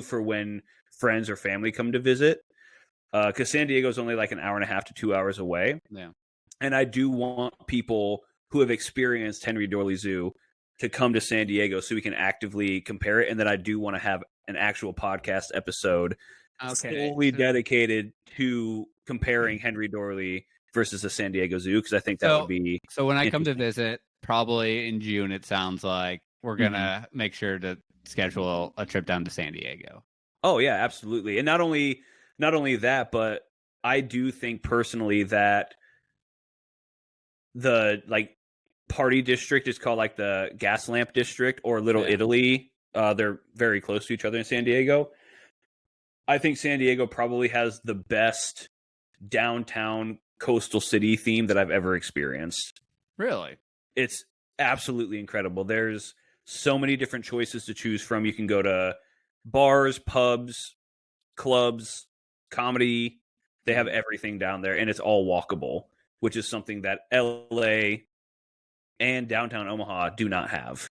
for when friends or family come to visit. Because San Diego is only like an hour and a half to 2 hours away. Yeah. And I do want people who have experienced Henry Doorly Zoo to come to San Diego so we can actively compare it. And then I do want to have an actual podcast episode solely dedicated to comparing Henry Doorly versus the San Diego Zoo, because I think that would be... So when I come to visit, probably in June, it sounds like we're going to make sure to schedule a trip down to San Diego. Oh, yeah, absolutely. And not only that, but I do think personally that the party district is called like the Gas Lamp District or Little Italy. They're very close to each other in San Diego. I think San Diego probably has the best downtown coastal city theme that I've ever experienced. Really? It's absolutely incredible. There's so many different choices to choose from. You can go to bars, pubs, clubs, comedy. They have everything down there, and it's all walkable, which is something that LA and downtown Omaha do not have.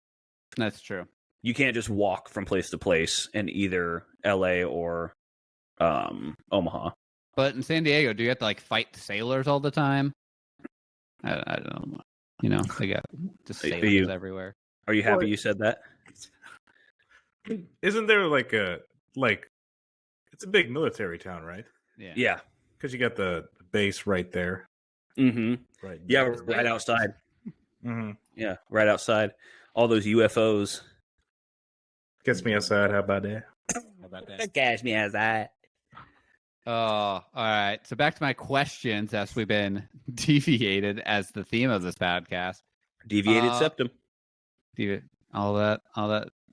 That's true. You can't just walk from place to place in either LA or Omaha. But in San Diego, do you have to fight sailors all the time? I don't know. They got just sailors everywhere. Are you happy you said that? Isn't there like it's a big military town, right? Yeah. Because you got the base right there. Mm-hmm. Right. Yeah, there. right outside. Mm-hmm. Yeah, right outside. All those UFOs. Gets me outside. How about that? Catch me outside. Oh, all right. So back to my questions, as we've been deviated as the theme of this podcast. Deviated septum. All that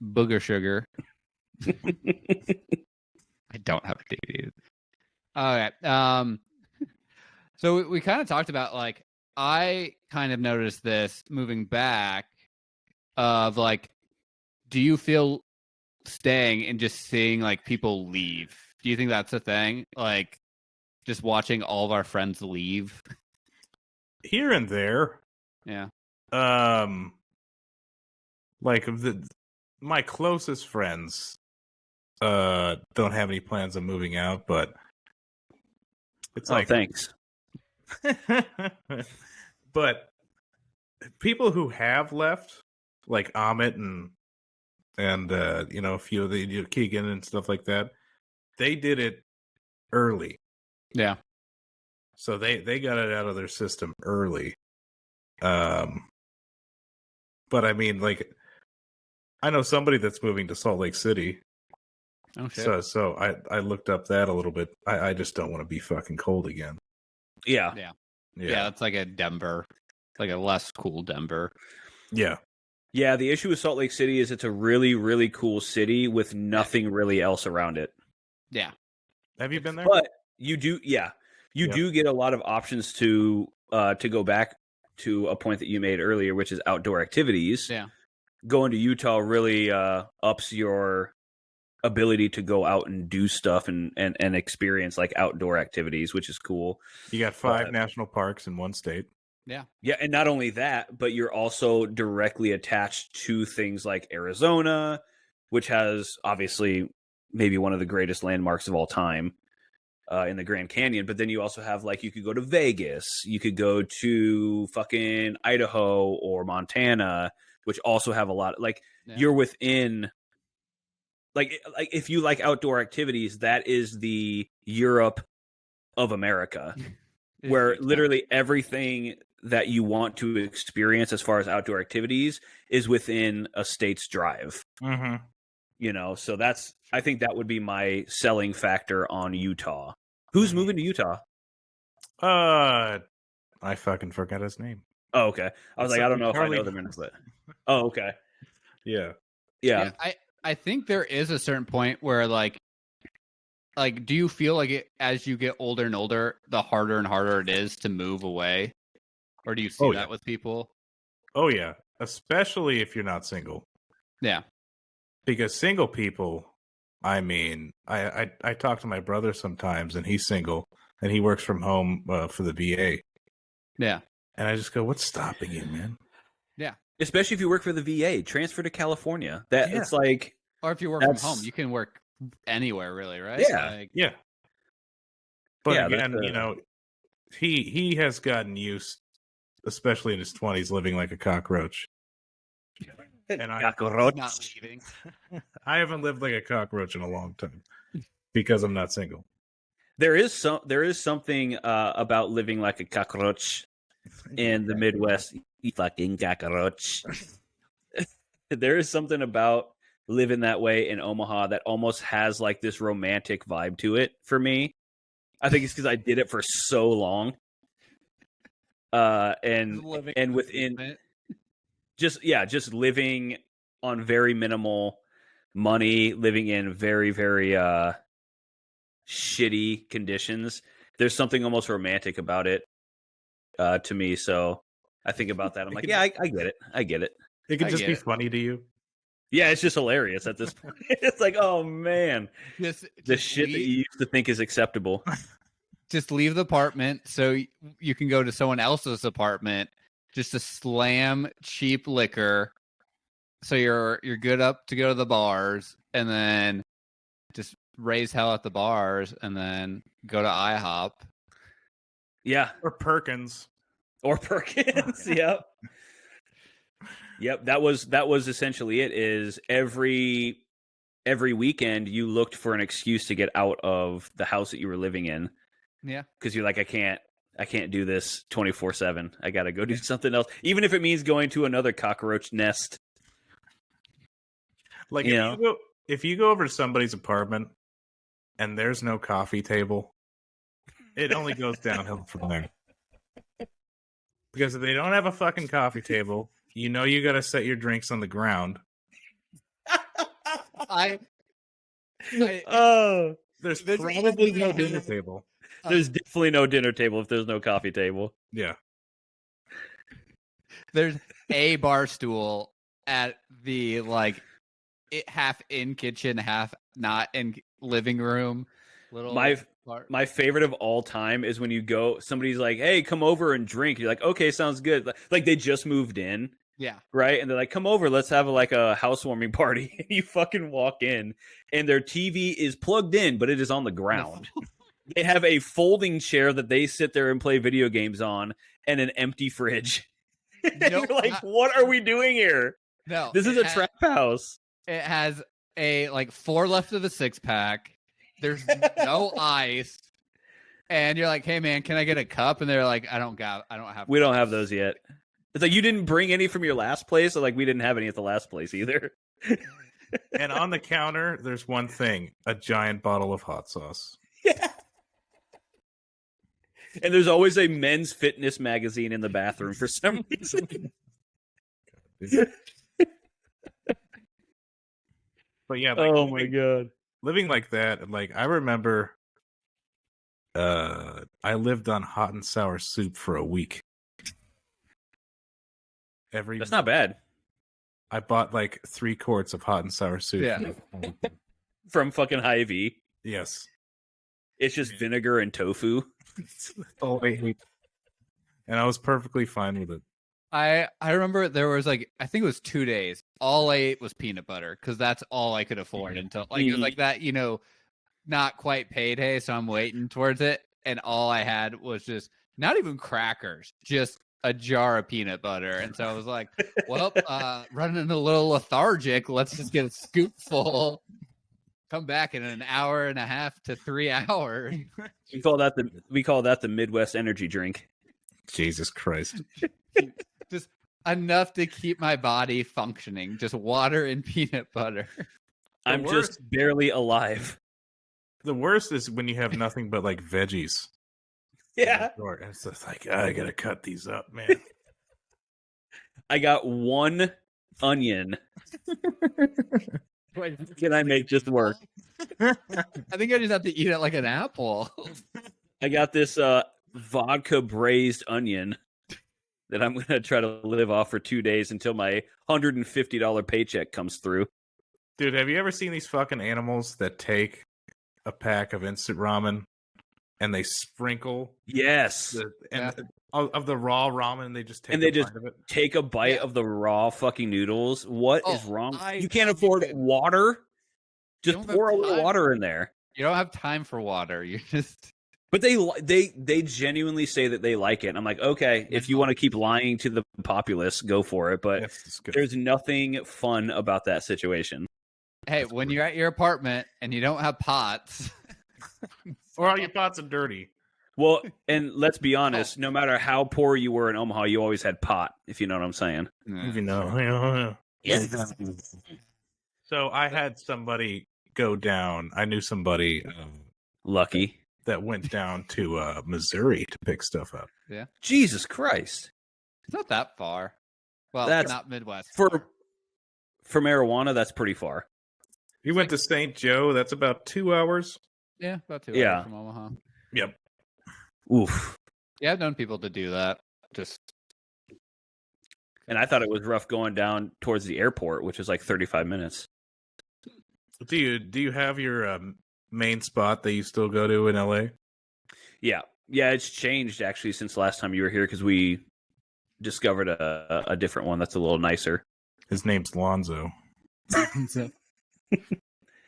booger sugar. I don't have a deviated. All right. So we kind of talked about, like, I kind of noticed this moving back of, like, do you feel staying and just seeing, like, people leave? Do you think that's a thing? Like, just watching all of our friends leave? Here and there. Yeah. Like my closest friends don't have any plans of moving out, but it's like thanks. But people who have left, like Amit and a few of the Keegan and stuff like that, they did it early. Yeah. So they got it out of their system early. But I mean, like, I know somebody that's moving to Salt Lake City. Oh shit. So I looked up that a little bit. I just don't want to be fucking cold again. Yeah. Yeah, that's like a Denver, like a less cool Denver. Yeah. Yeah, the issue with Salt Lake City is it's a really, really cool city with nothing really else around it. Yeah. Have you been there? But you do, you do get a lot of options to go back to a point that you made earlier, which is outdoor activities. Yeah. Going to Utah really ups your ability to go out and do stuff and experience like outdoor activities, which is cool. You got 5 national parks in one state. Yeah. Yeah, and not only that, but you're also directly attached to things like Arizona, which has obviously maybe one of the greatest landmarks of all time in the Grand Canyon. But then you also have, like, you could go to Vegas, you could go to fucking Idaho or Montana, which also have a lot. Like, you're within. Like if you like outdoor activities, that is the Europe of America, where literally everything that you want to experience as far as outdoor activities is within a state's drive. Mm-hmm. So I think that would be my selling factor on Utah. Who's moving to Utah? I fucking forgot his name. Oh, okay. I was like, I don't know if I know them or not, but oh, okay. Yeah. I think there is a certain point where, like, do you feel like as you get older and older, the harder and harder it is to move away? Or do you see that with people? Oh, yeah. Especially if you're not single. Yeah. Because single people, I mean, I talk to my brother sometimes, and he's single, and he works from home for the VA. Yeah. And I just go, what's stopping you, man? Yeah. Especially if you work for the VA, transfer to California. It's like, or if you work from home, you can work anywhere, really, right? Yeah. Yeah. But Yeah, again, he has gotten used, especially in his 20s, living like a cockroach. And cockroach. Not leaving. I haven't lived like a cockroach in a long time because I'm not single. There is something about living like a cockroach in the Midwest. You fucking cockroach. There is something about living that way in Omaha that almost has like this romantic vibe to it for me. I think it's because I did it for so long. And within just living on very minimal money, living in very, very shitty conditions. There's something almost romantic about it to me. So I think about that. I'm like, yeah, I get it. I get it. It could just be funny to you. Yeah, it's just hilarious at this point. It's like, oh man, the shit that you used to think is acceptable. Just leave the apartment so you can go to someone else's apartment just to slam cheap liquor. So you're good up to go to the bars, and then just raise hell at the bars, and then go to IHOP. Yeah, or Perkins. Yep. Yep, that was essentially it. Is every every weekend you looked for an excuse to get out of the house that you were living in. Yeah. Because you're like, I can't do this 24/7. I got to go do something else, even if it means going to another cockroach nest. Like if you go over to somebody's apartment and there's no coffee table, it only goes downhill from there. Because if they don't have a fucking coffee table, you got to set your drinks on the ground. There's probably no dinner table. There's definitely no dinner table if there's no coffee table. Yeah. There's a bar stool at the half in kitchen, half not in living room. My favorite of all time is when you go, somebody's like, "Hey, come over and drink." You're like, "Okay, sounds good." Like they just moved in. Yeah. Right? And they're like, "Come over, let's have a housewarming party." And you fucking walk in and their TV is plugged in, but it is on the ground. They have a folding chair that they sit there and play video games on and an empty fridge. And you're like, what are we doing here? No. This is a trap house. It has a 4 left of the 6-pack. There's no ice. And you're like, "Hey man, can I get a cup?" And they're like, I don't have We don't have those yet. It's like, you didn't bring any from your last place? So we didn't have any at the last place either. And on the counter, there's one thing, a giant bottle of hot sauce. Yeah. And there's always a men's fitness magazine in the bathroom for some reason. But yeah, oh my god. Living like that, I remember I lived on hot and sour soup for a week. That's not bad. I bought 3 quarts of hot and sour soup. Yeah. From fucking Hy-Vee. Yes. It's just vinegar and tofu. Oh, I hate. And I was perfectly fine with it. I remember there was I think it was 2 days. All I ate was peanut butter because that's all I could afford until it was like that, not quite payday. So I'm waiting towards it. And all I had was just not even crackers, just a jar of peanut butter. And so I was like, well, running a little lethargic. Let's just get a scoop full. Come back in an hour and a half to 3 hours. We call that the Midwest energy drink. Jesus Christ. Just enough to keep my body functioning. Just water and peanut butter. I'm just barely alive. The worst is when you have nothing but veggies. Yeah. And it's just I gotta cut these up, man. I got one onion. Can I make this work? I think I just have to eat it like an apple. I got this vodka braised onion that I'm going to try to live off for 2 days until my $150 paycheck comes through. Dude, have you ever seen these fucking animals that take a pack of instant ramen and they sprinkle of the raw ramen, they just take a bite of the raw fucking noodles? What is wrong? You can't afford water? Just pour a little water in there. You don't have time for water. You just. But they genuinely say that they like it. And I'm like, okay, if you want to keep lying to the populace, go for it. But there's nothing fun about that situation. Hey, when you're at your apartment and you don't have pots, or all your pots are dirty. Well, and let's be honest, no matter how poor you were in Omaha, you always had pot, if you know what I'm saying. If you know. Yes. So I had somebody go down. I knew somebody lucky that went down to Missouri to pick stuff up. Yeah. Jesus Christ. It's not that far. Well, that's not Midwest. For marijuana, that's pretty far. You went to St. Joe. That's about 2 hours. Yeah, about 2 hours from Omaha. Yep. Oof. Yeah, I've known people to do that. And I thought it was rough going down towards the airport, which is 35 minutes. Do you have your main spot that you still go to in LA? Yeah. Yeah, it's changed actually since last time you were here because we discovered a different one that's a little nicer. His name's Lonzo.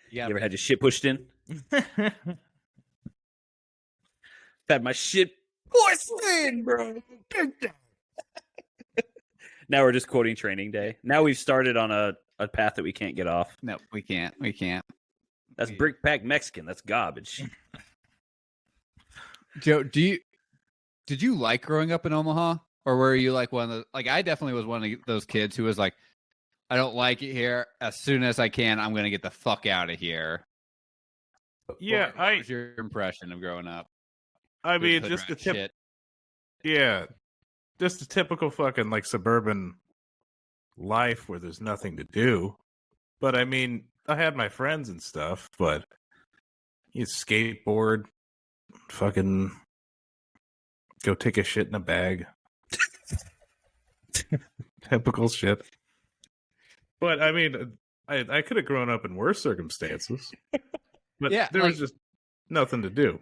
You ever had your shit pushed in? Had my shit pushed in, bro. Now we're just quoting Training Day. Now we've started on a a path that we can't get off. No, we can't. We can't. That's brick pack Mexican. That's garbage. Joe, did you like growing up in Omaha, or were you like one of the like? I definitely was one of those kids who was like, I don't like it here. As soon as I can, I'm going to get the fuck out of here. Yeah, What was your impression of growing up? I mean, Hood just the rat tip. shit. Yeah, just a typical fucking like suburban life where there's nothing to do. But I mean, I had my friends and stuff, but you skateboard, fucking go take a shit in a bag. Typical shit. But I mean, I could have grown up in worse circumstances. But Yeah, there was just nothing to do.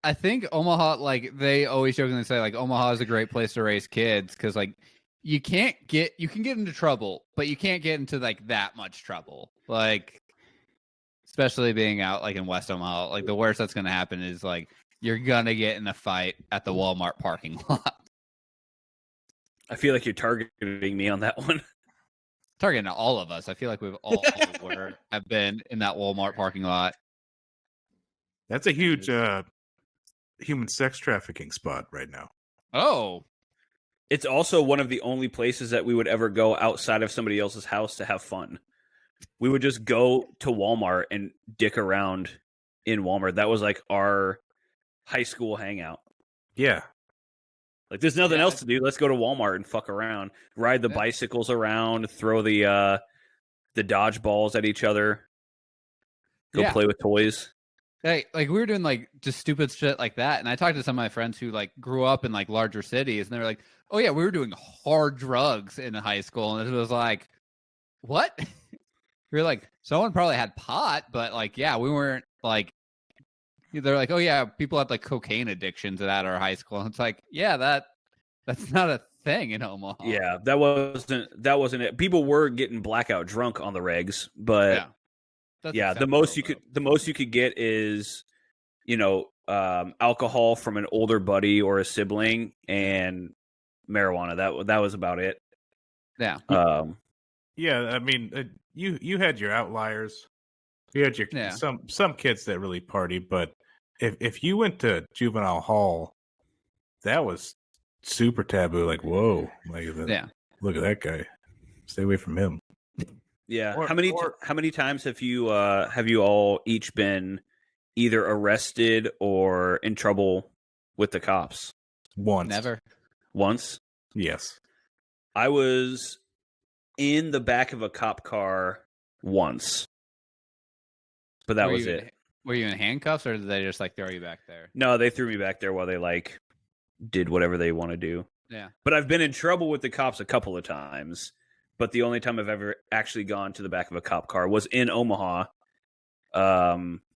I think Omaha, like they always jokingly say, like Omaha is a great place to raise kids because like you can get into trouble, but you can't get into like that much trouble. Like especially being out like in West Omaha, like the worst that's gonna happen is like you're gonna get in a fight at the Walmart parking lot. I feel like you're targeting me on that one. Targeting all of us. I feel like we've all have been in that Walmart parking lot. That's a huge human sex trafficking spot right now. Oh, It's also one of the only places that we would ever go outside of somebody else's house to have fun. We would just go to Walmart and dick around in Walmart. That was like our high school hangout. Yeah. Like, there's nothing else to do. Let's go to Walmart and fuck around, ride the bicycles around, throw the dodgeballs at each other, go play with toys. Hey, like we were doing like just stupid shit like that, and I talked to some of my friends who like grew up in like larger cities, and they were like, "Oh yeah, we were doing hard drugs in high school," and it was like, "What?" We were like, "Someone probably had pot, but like, yeah, we weren't like." They're like, "Oh yeah, people had like cocaine addictions at our high school," and it's like, "Yeah, that's not a thing in Omaha." Yeah, that wasn't it. People were getting blackout drunk on the regs, but yeah, the most you could get is, alcohol from an older buddy or a sibling and marijuana. That was about it. Yeah. Yeah, I mean, you had your outliers. You had your some kids that really partied, but if you went to juvenile hall, that was super taboo. Like, whoa, like look at that guy. Stay away from him. Yeah. How many times have you all each been either arrested or in trouble with the cops? Once. Never. Once? Yes. I was in the back of a cop car once. But that was it. Were you in handcuffs, or did they just like throw you back there? No, they threw me back there while they like did whatever they want to do. Yeah. But I've been in trouble with the cops a couple of times. But the only time I've ever actually gone to the back of a cop car was in Omaha.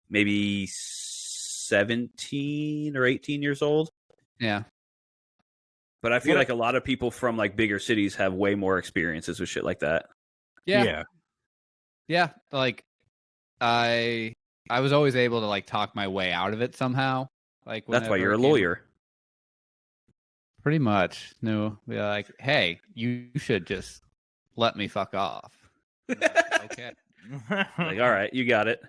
Maybe 17 or 18 years old. Yeah. But I feel like a lot of people from like bigger cities have way more experiences with shit like that. Yeah. Like I was always able to like talk my way out of it somehow. Like that's why you're a lawyer. Pretty much. No, be like, hey, you should just let me fuck off. Okay. Like, all right, you got it.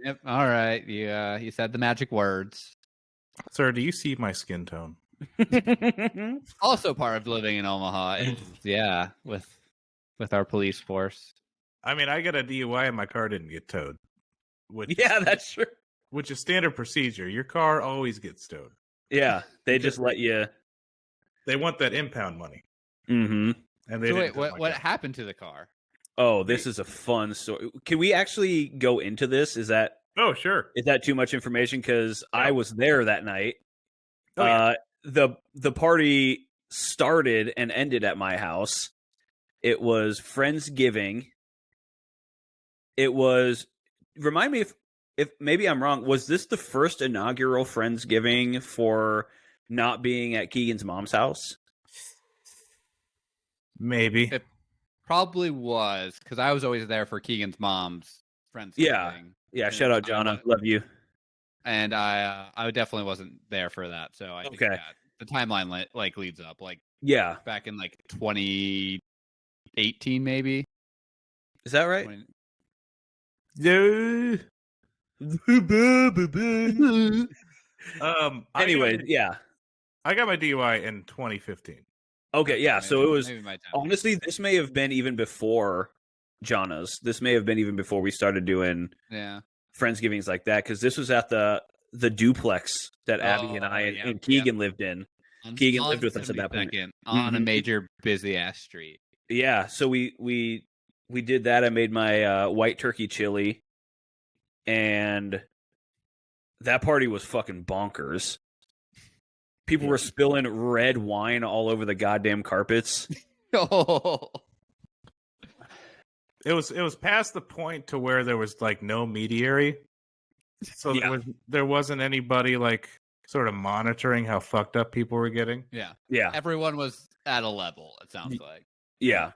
Yep. All right. You said the magic words. Sir, do you see my skin tone? Also part of living in Omaha is with our police force. I mean, I got a DUI and my car didn't get towed. That's true. Which is standard procedure. Your car always gets towed. Yeah, they just let you. They want that impound money. Mm-hmm. And they wait, what happened to the car? Oh, this is a fun story. Can we actually go into this? Is that? Oh, sure. Is that too much information? Because I was there that night. Oh, yeah. The party started and ended at my house. It was Friendsgiving. It was. Remind me if maybe I'm wrong. Was this the first inaugural Friendsgiving for not being at Keegan's mom's house? Maybe. It probably was, because I was always there for Keegan's mom's Friendsgiving. Yeah. Shout out, John. I love you. And I definitely wasn't there for that, so I think that the timeline like leads up. Like, yeah, back in like 2018, maybe. Is that right? Yeah. Anyway, yeah. I got my DUI in 2015. Okay, yeah. So it was maybe my time. honestly, this may have been even before Jana's. This may have been even before we started doing Friendsgivings like that, because this was at the duplex that Abby and I and Keegan lived in. Keegan lived with us at that point on a major busy ass street. Yeah, so we did that. I made my white turkey chili, and that party was fucking bonkers. People were spilling red wine all over the goddamn carpets. Oh. It was past the point to where there was like no mediary, so there wasn't anybody like sort of monitoring how fucked up people were getting. Yeah. Everyone was at a level. It sounds like. Yeah.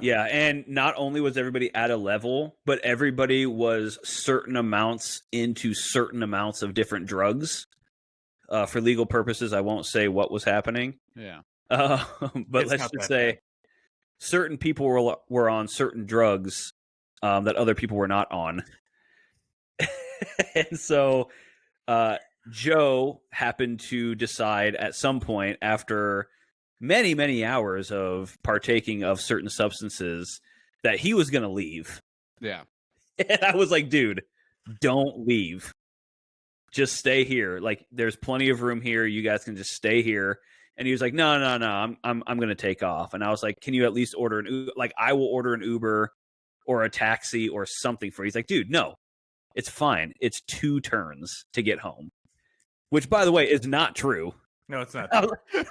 And not only was everybody at a level, but everybody was certain amounts into certain amounts of different drugs. For legal purposes, I won't say what was happening. Yeah. But let's just say certain people were on certain drugs that other people were not on. And so Joe happened to decide at some point after many, many hours of partaking of certain substances that he was going to leave. Yeah. And I was like, dude, don't leave. Just stay here. Like, there's plenty of room here. You guys can just stay here. And he was like, no, I'm going to take off. And I was like, can you at least order an Uber? Like, I will order an Uber or a taxi or something for you. He's like, dude, no, it's fine. It's 2 turns to get home, which, by the way, is not true. No, it's not.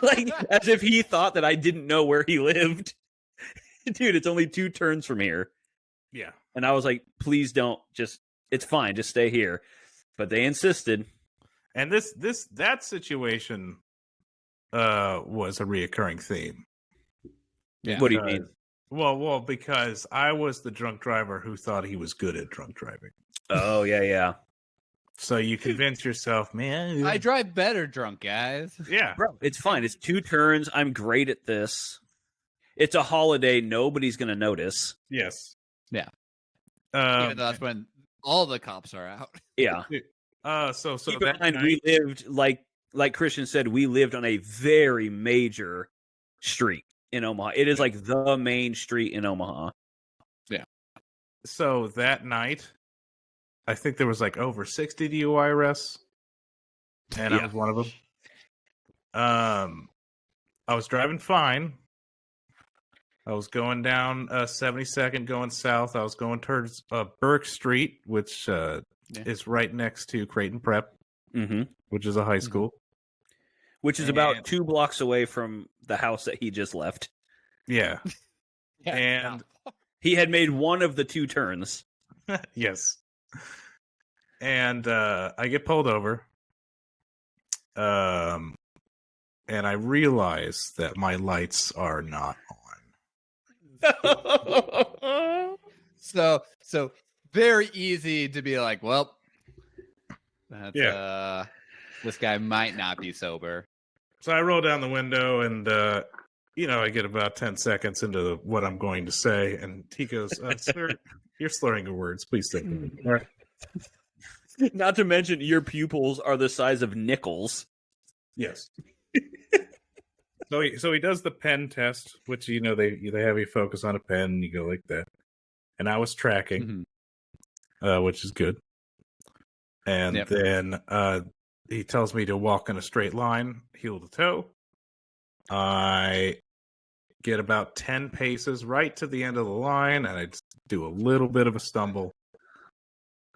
Like, as if he thought that I didn't know where he lived. Dude, it's only 2 turns from here. Yeah. And I was like, please don't. It's fine. Just stay here. But they insisted. And that situation was a reoccurring theme. Yeah. What do you mean? Well, because I was the drunk driver who thought he was good at drunk driving. Oh, yeah. So you convince yourself, man. I drive better drunk, guys. Yeah. Bro, it's fine. It's 2 turns. I'm great at this. It's a holiday. Nobody's going to notice. Yes. Yeah. Even though that's when all the cops are out. Yeah. So keep in mind, we lived, like Christian said, we lived on a very major street in Omaha. It is like the main street in Omaha. Yeah. So that night, I think there was like over 60 DUI arrests, and I was one of them. I was driving fine. I was going down 72nd, going south. I was going towards Burke Street, which is right next to Creighton Prep, which is a high school. Which is about 2 blocks away from the house that he just left. Yeah. And he had made one of the 2 turns. Yes. And I get pulled over. And I realize that my lights are not on. So very easy to be like, well, that's, this guy might not be sober. So I roll down the window and, I get about 10 seconds into what I'm going to say. And he goes, sir, you're slurring your words. Please think of it. All right. Not to mention your pupils are the size of nickels. Yes. So he does the pen test, which they have you focus on a pen and you go like that. And I was tracking, which is good. And then he tells me to walk in a straight line, heel to toe. I get about 10 paces right to the end of the line, and I just do a little bit of a stumble.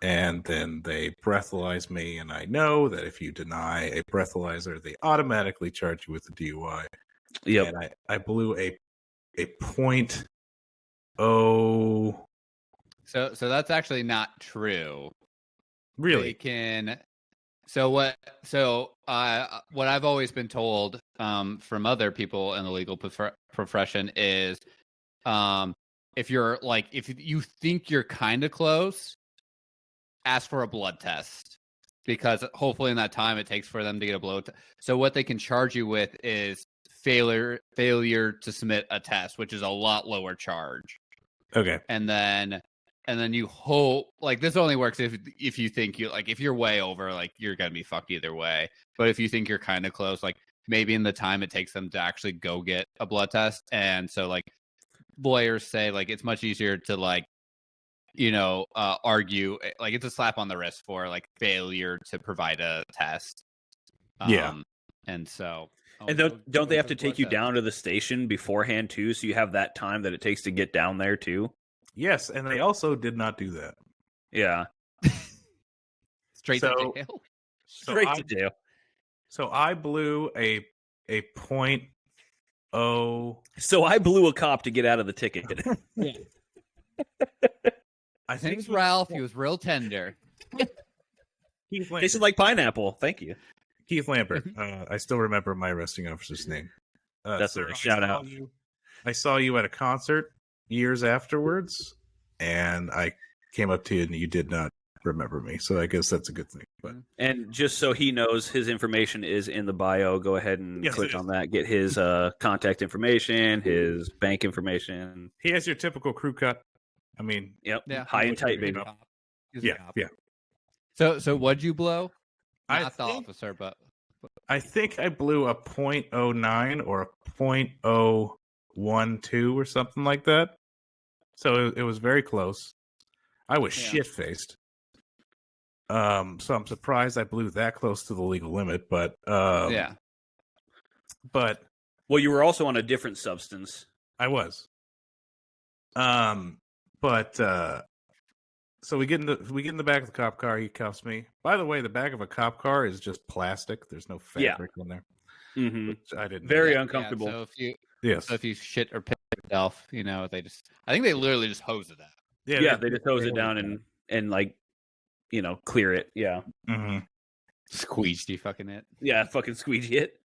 And then they breathalyze me, and I know that if you deny a breathalyzer, they automatically charge you with a DUI. Yep. And I blew a .0. So that's actually not true. Really? They can. So what I've always been told from other people in the legal profession is, if you think you're kind of close, ask for a blood test, because hopefully in that time it takes for them to get a blood test. So what they can charge you with is failure to submit a test, which is a lot lower charge. Okay. And then you hope, like, this only works if you think if you're way over, like, you're gonna be fucked either way. But if you think you're kind of close, like, maybe in the time it takes them to actually go get a blood test, and so, like, lawyers say, like, it's much easier to, like, argue, like, it's a slap on the wrist for, like, failure to provide a test. Yeah. And so, and don't they have to take you down to the station beforehand too, so you have that time that it takes to get down there too? Yes, and they also did not do that. Yeah. Straight to jail. Straight to jail. So I blew a .0. So I blew a cop to get out of the ticket. Yeah. I think Thanks, Ralph. He was real tender. Tasted like pineapple. Thank you. Keith Lambert. I still remember my arresting officer's name. That's a shout out. I saw you at a concert years afterwards, and I came up to you, and you did not remember me. So I guess that's a good thing. But and just so he knows, his information is in the bio. Go ahead and click on that. Get his contact information, his bank information. He has your typical crew cut. I mean, yep, yeah, high and tight, baby. Yeah. So what'd you blow? Not the officer, but I think I blew a .09 or a .012 or something like that. So it was very close. I was shit-faced. So I'm surprised I blew that close to the legal limit, but well, you were also on a different substance. I was. So we get in the back of the cop car. He cuffs me. By the way, the back of a cop car is just plastic. There's no fabric in there. Mm-hmm. I didn't. Very uncomfortable. So if you shit or piss yourself, they just. I think they literally just hose it out. Yeah, they just hose it down and like, clear it. Yeah. Mm-hmm. Squeegee fucking it. Yeah, fucking squeegee it.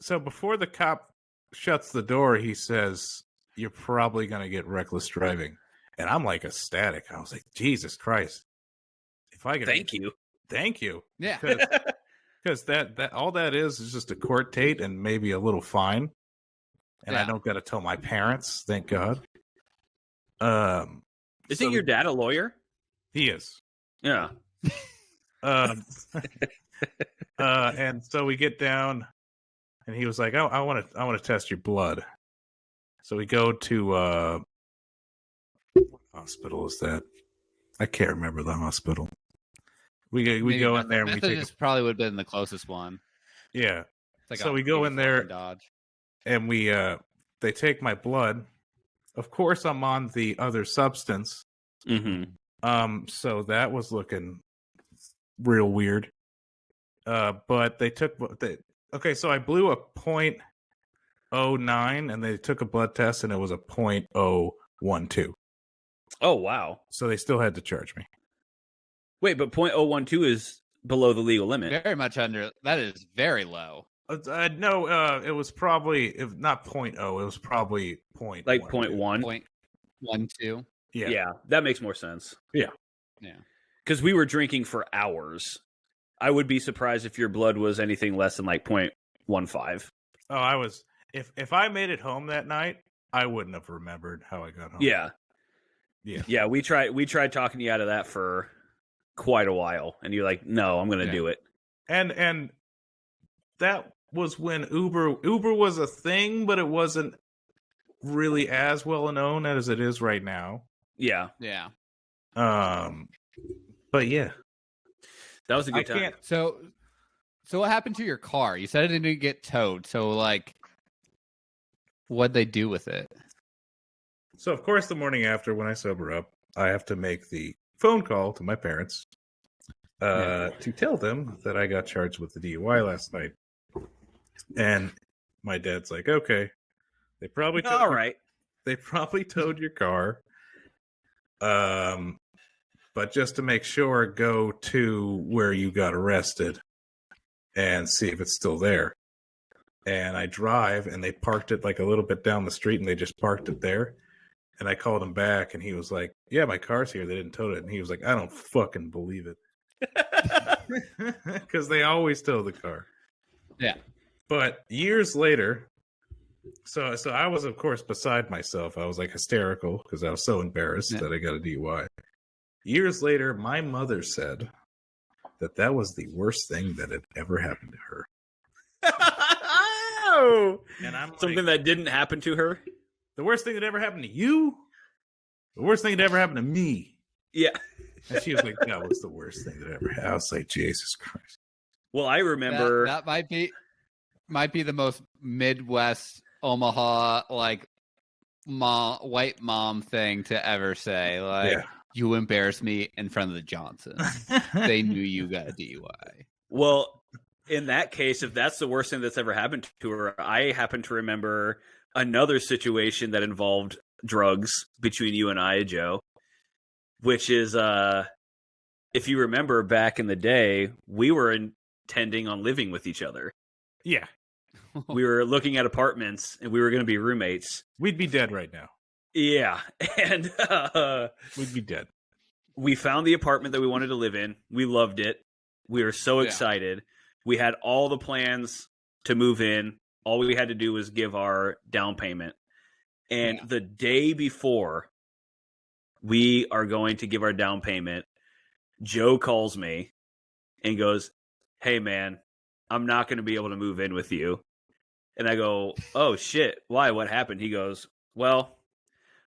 So before the cop shuts the door, he says, "You're probably gonna get reckless driving." And I'm like ecstatic. I was like, Jesus Christ! If I could, thank you, yeah, because that all that is just a court date and maybe a little fine, and I don't got to tell my parents. Thank God. Isn't your dad a lawyer? He is. Yeah. And so we get down, and he was like, "Oh, I want to test your blood." So we go to. What hospital is that? I can't remember the hospital. We go in there and we take. Probably would have been the closest one. Yeah. Like so we go in there, Dodge. and they take my blood. Of course, I'm on the other substance. Mm-hmm. So that was looking real weird. But they took okay. So I blew a .09, and they took a blood test, and it was a .012. Oh, wow. So they still had to charge me. Wait, but .012 is below the legal limit. Very much under. That is very low. No, it was probably, if not .0, it was probably point. Like .1? .12. Yeah, that makes more sense. Yeah. Because we were drinking for hours. I would be surprised if your blood was anything less than like .15. Oh, I was. If I made it home that night, I wouldn't have remembered how I got home. Yeah. Yeah. We tried talking you out of that for quite a while, and you're like, "No, I'm going to do it." And that was when Uber was a thing, but it wasn't really as well known as it is right now. Yeah. But yeah, that was a good time. So what happened to your car? You said it didn't get towed. So, like, what'd they do with it? So, of course, the morning after, when I sober up, I have to make the phone call to my parents to tell them that I got charged with the DUI last night. And my dad's like, "Okay, they probably they probably towed your car. But just to make sure, go to where you got arrested and see if it's still there." And I drive, and they parked it like a little bit down the street, and they just parked it there. And I called him back, and he was like, "Yeah, my car's here. They didn't tow it." And he was like, "I don't fucking believe it." Because they always tow the car. Yeah. But years later, So I was, of course, beside myself. I was like hysterical because I was so embarrassed that I got a DUI. Years later, my mother said that was the worst thing that had ever happened to her. Oh, And I'm something that didn't happen to her. The worst thing that ever happened to you? The worst thing that ever happened to me? Yeah. And she was like, that was the worst thing that ever happened. I was like, Jesus Christ. Well, I remember that might be the most Midwest Omaha like white mom thing to ever say. Like, you embarrassed me in front of the Johnsons. They knew you got a DUI. Well, in that case, if that's the worst thing that's ever happened to her, I happen to remember another situation that involved drugs between you and I, Joe, which is, if you remember back in the day, we were intending on living with each other. Yeah. We were looking at apartments and we were going to be roommates. We'd be dead right now. Yeah. And we'd be dead. We found the apartment that we wanted to live in. We loved it. We were so excited. We had all the plans to move in. All we had to do was give our down payment. And the day before we are going to give our down payment, Joe calls me and goes, "Hey, man, I'm not going to be able to move in with you." And I go, "Oh, shit. Why? What happened?" He goes, "Well,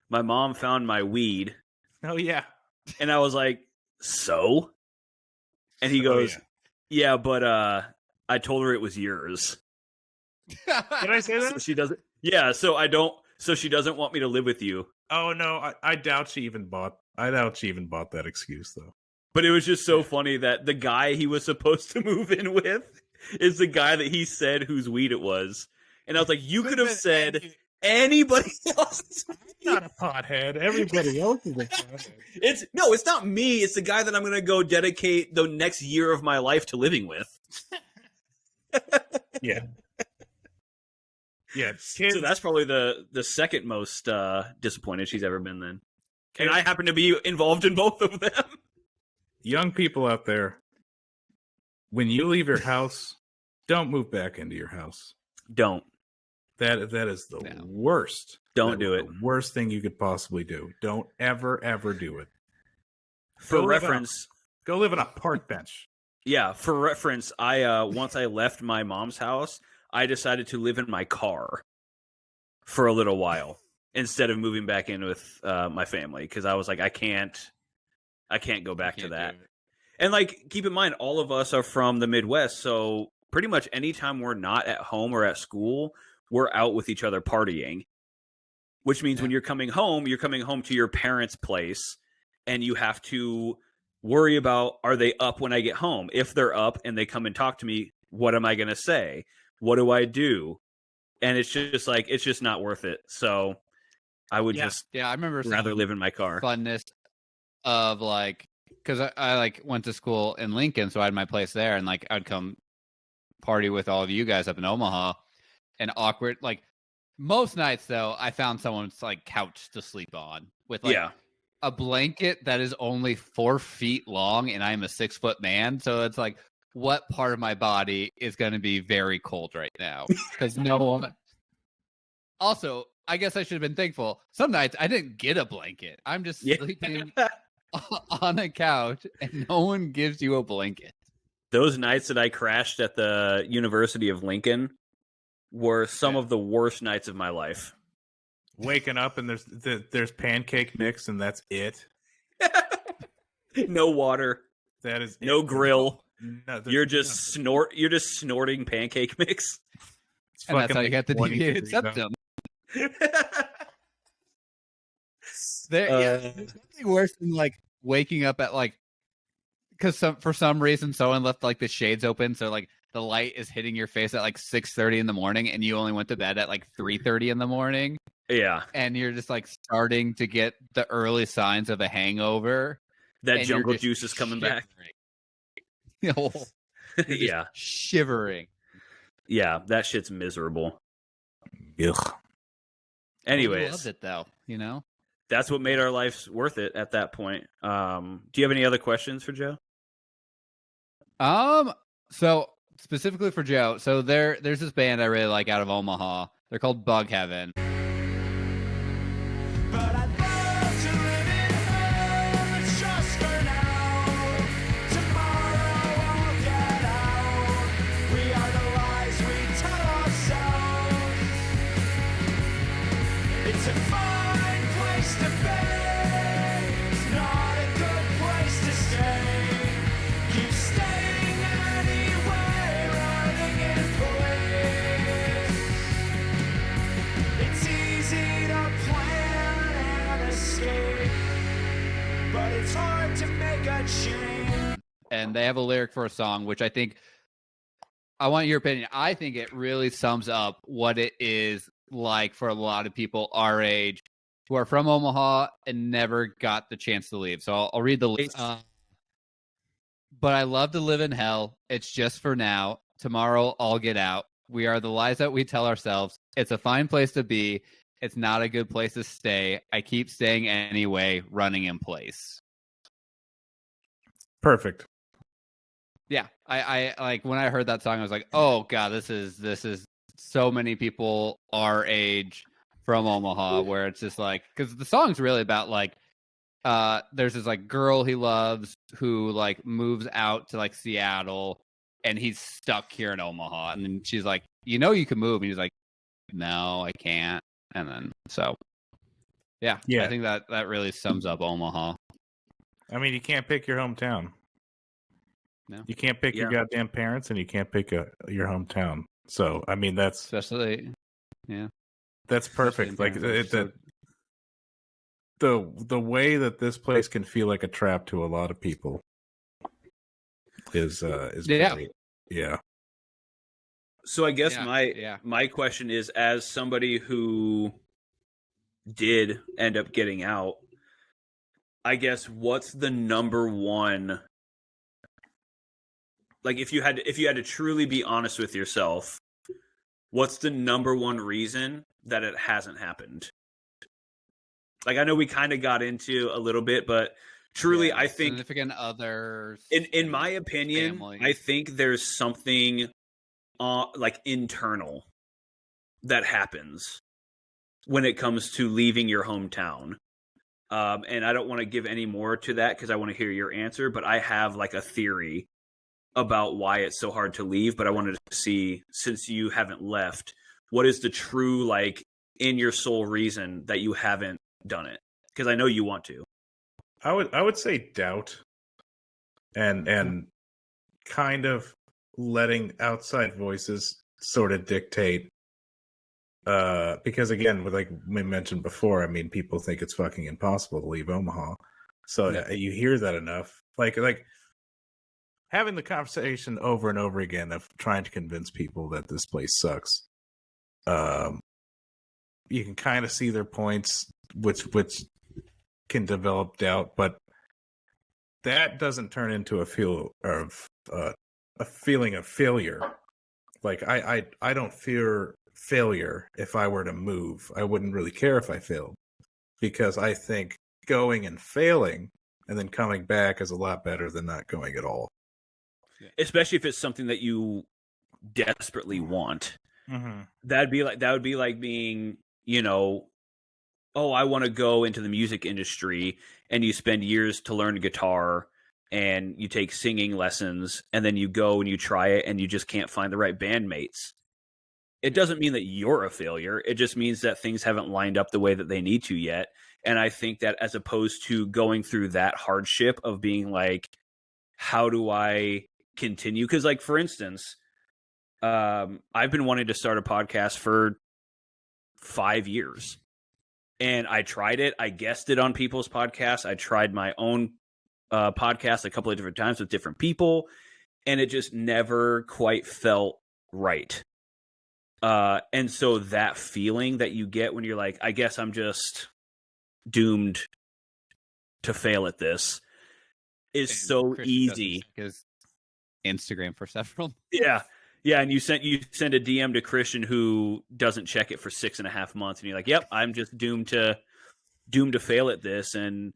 my mom found my weed." Oh, yeah. And I was like, "So?" And he goes, yeah, but I told her it was yours." Did I say that? So she doesn't. Yeah, so she doesn't want me to live with you. Oh no, I doubt she even bought that excuse though. But it was just so funny that the guy he was supposed to move in with is the guy that he said whose weed it was. And I was like, you could have said anybody else's weed. Not a pothead. Everybody else is a pothead. It's not me. It's the guy that I'm going to go dedicate the next year of my life to living with. Yeah. Yeah. So that's probably the second most disappointed she's ever been then. And I happen to be involved in both of them. Young people out there, when you leave your house, don't move back into your house. Don't. That is the worst. Don't do it. The worst thing you could possibly do. Don't ever do it. For reference, go live on a park bench. Yeah, for reference, I once I left my mom's house, I decided to live in my car for a little while instead of moving back in with my family because I was like, I can't go back to that. And like, keep in mind, all of us are from the Midwest, so pretty much anytime we're not at home or at school, we're out with each other partying. Which means when you're coming home to your parents' place, and you have to worry about, are they up when I get home? If they're up and they come and talk to me, what am I going to say? What do I do? And it's just not worth it. So I would I remember rather live in my car. Funness of like, because I like went to school in Lincoln, so I had my place there, and like I'd come party with all of you guys up in Omaha, and awkward like most nights though I found someone's like couch to sleep on with like a blanket that is only 4 feet long, and I'm a 6-foot man, so it's like, what part of my body is going to be very cold right now? Because no one. Also, I guess I should have been thankful. Some nights I didn't get a blanket. I'm just sleeping on a couch, and no one gives you a blanket. Those nights that I crashed at the University of Lincoln were some of the worst nights of my life. Waking up and there's pancake mix and that's it. No water. That is no grill. No, you're just snorting pancake mix. And that's how you get the deviated septum. There's nothing worse than like waking up at like, because for some reason someone left like the shades open, so like the light is hitting your face at like 6:30 in the morning, and you only went to bed at like 3:30 in the morning. Yeah, and you're just like starting to get the early signs of a hangover. That jungle juice is coming back. Yeah, shivering. Yeah, that shit's miserable. Ugh. Anyways, I loved it though. You know, that's what made our lives worth it at that point. Do you have any other questions for Joe? So specifically for Joe, so there's this band I really like out of Omaha They're called Bug Heaven. But I'd love to live in hell, it's just for now. Tomorrow I'll get out. We are the lies we tell ourselves. It's a fine place to be. It's not a good place to stay. Keep staying anyway, running in place. It's easy to plan and escape, but it's hard to make a change. And they have a lyric for a song, which I think, I want your opinion. I think it really sums up what it is like for a lot of people our age who are from Omaha and never got the chance to leave. So I'll read the list. But I love to live in hell. It's just for now. Tomorrow I'll get out. We are the lies that we tell ourselves. It's a fine place to be. It's not a good place to stay. I keep staying anyway, running in place. Perfect. Yeah, I like when I heard that song, I was like, oh god, this is so many people our age from Omaha, where it's just like, because the song's really about like, there's this like girl he loves who like moves out to like Seattle, and he's stuck here in Omaha, and then she's like, you know, you can move, and he's like, no, I can't, and then so, yeah, I think that really sums up Omaha. I mean, you can't pick your hometown. No. You can't pick your goddamn parents, and you can't pick your hometown. So, I mean, that's Especially, yeah, that's perfect. Like the way that this place can feel like a trap to a lot of people is great. Yeah. So I guess Yeah. my question is, as somebody who did end up getting out, I guess what's the number one, like if you had to truly be honest with yourself, what's the number one reason that it hasn't happened? Like, I know we kind of got into a little bit, but truly, I think significant others. In my opinion, family. I think there's something like internal that happens when it comes to leaving your hometown. And I don't want to give any more to that because I want to hear your answer, but I have like a theory about why it's so hard to leave. But I wanted to see, since you haven't left, what is the true, like, in your soul reason that you haven't done it? Because I know you want to. I would say doubt and kind of letting outside voices sort of dictate. Because again, with like we mentioned before, I mean, people think it's fucking impossible to leave Omaha. So you hear that enough, like having the conversation over and over again of trying to convince people that this place sucks. You can kind of see their points, which can develop doubt, but that doesn't turn into a feeling of failure. Like I don't fear failure. If I were to move, I wouldn't really care if I failed, because I think going and failing and then coming back is a lot better than not going at all. Especially if it's something that you desperately want. Mm-hmm. That would be like being, you know, oh, I want to go into the music industry, and you spend years to learn guitar and you take singing lessons, and then you go and you try it and you just can't find the right bandmates. It doesn't mean that you're a failure. It just means that things haven't lined up the way that they need to yet. And I think that as opposed to going through that hardship of being like, how do I continue? Because, like, for instance, I've been wanting to start a podcast for 5 years. And I tried it. I guested on people's podcasts. I tried my own podcast a couple of different times with different people, and it just never quite felt right. And so that feeling that you get when you're like, I guess I'm just doomed to fail at this is so easy. His Instagram for several. Yeah. Yeah, and you send a DM to Christian who doesn't check it for 6.5 months, and you're like, "Yep, I'm just doomed to fail at this." And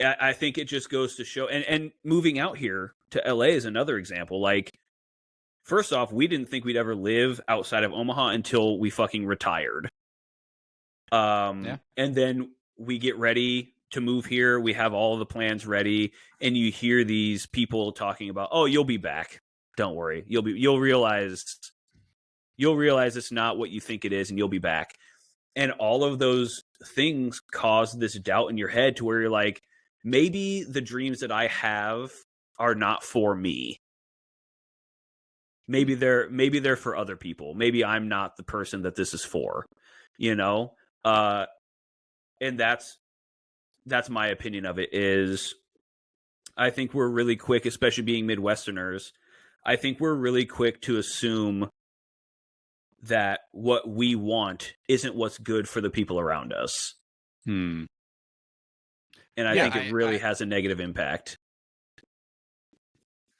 I think it just goes to show. And moving out here to LA is another example. Like, first off, we didn't think we'd ever live outside of Omaha until we fucking retired. And then we get ready to move here. We have all the plans ready, and you hear these people talking about, "Oh, you'll be back. Don't worry. You'll realize it's not what you think it is, and you'll be back." And all of those things cause this doubt in your head to where you're like, maybe the dreams that I have are not for me. Maybe they're for other people. Maybe I'm not the person that this is for, you know? And that's my opinion of it. Is I think we're really quick, especially being Midwesterners, I think we're really quick to assume that what we want isn't what's good for the people around us. And I think it really has a negative impact.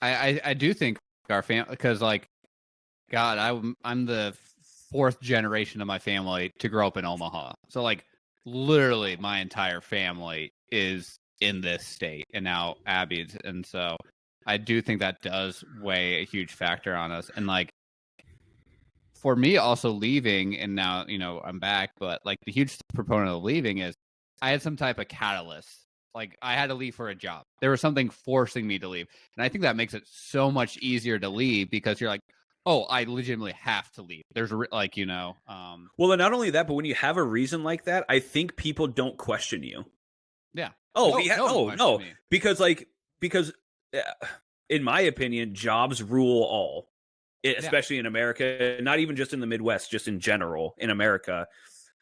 I do think our family, because like, God, I'm the fourth generation of my family to grow up in Omaha. So like literally my entire family is in this state, and now Abby's. And so I do think that does weigh a huge factor on us. And like, for me also leaving, and now, you know, I'm back, but like the huge proponent of leaving is I had some type of catalyst. Like I had to leave for a job. There was something forcing me to leave. And I think that makes it so much easier to leave, because you're like, oh, I legitimately have to leave. There's like, you know. Well, and not only that, but when you have a reason like that, I think people don't question you. Yeah. No. Because in my opinion, jobs rule all. Especially in America, not even just in the Midwest, just in general in America,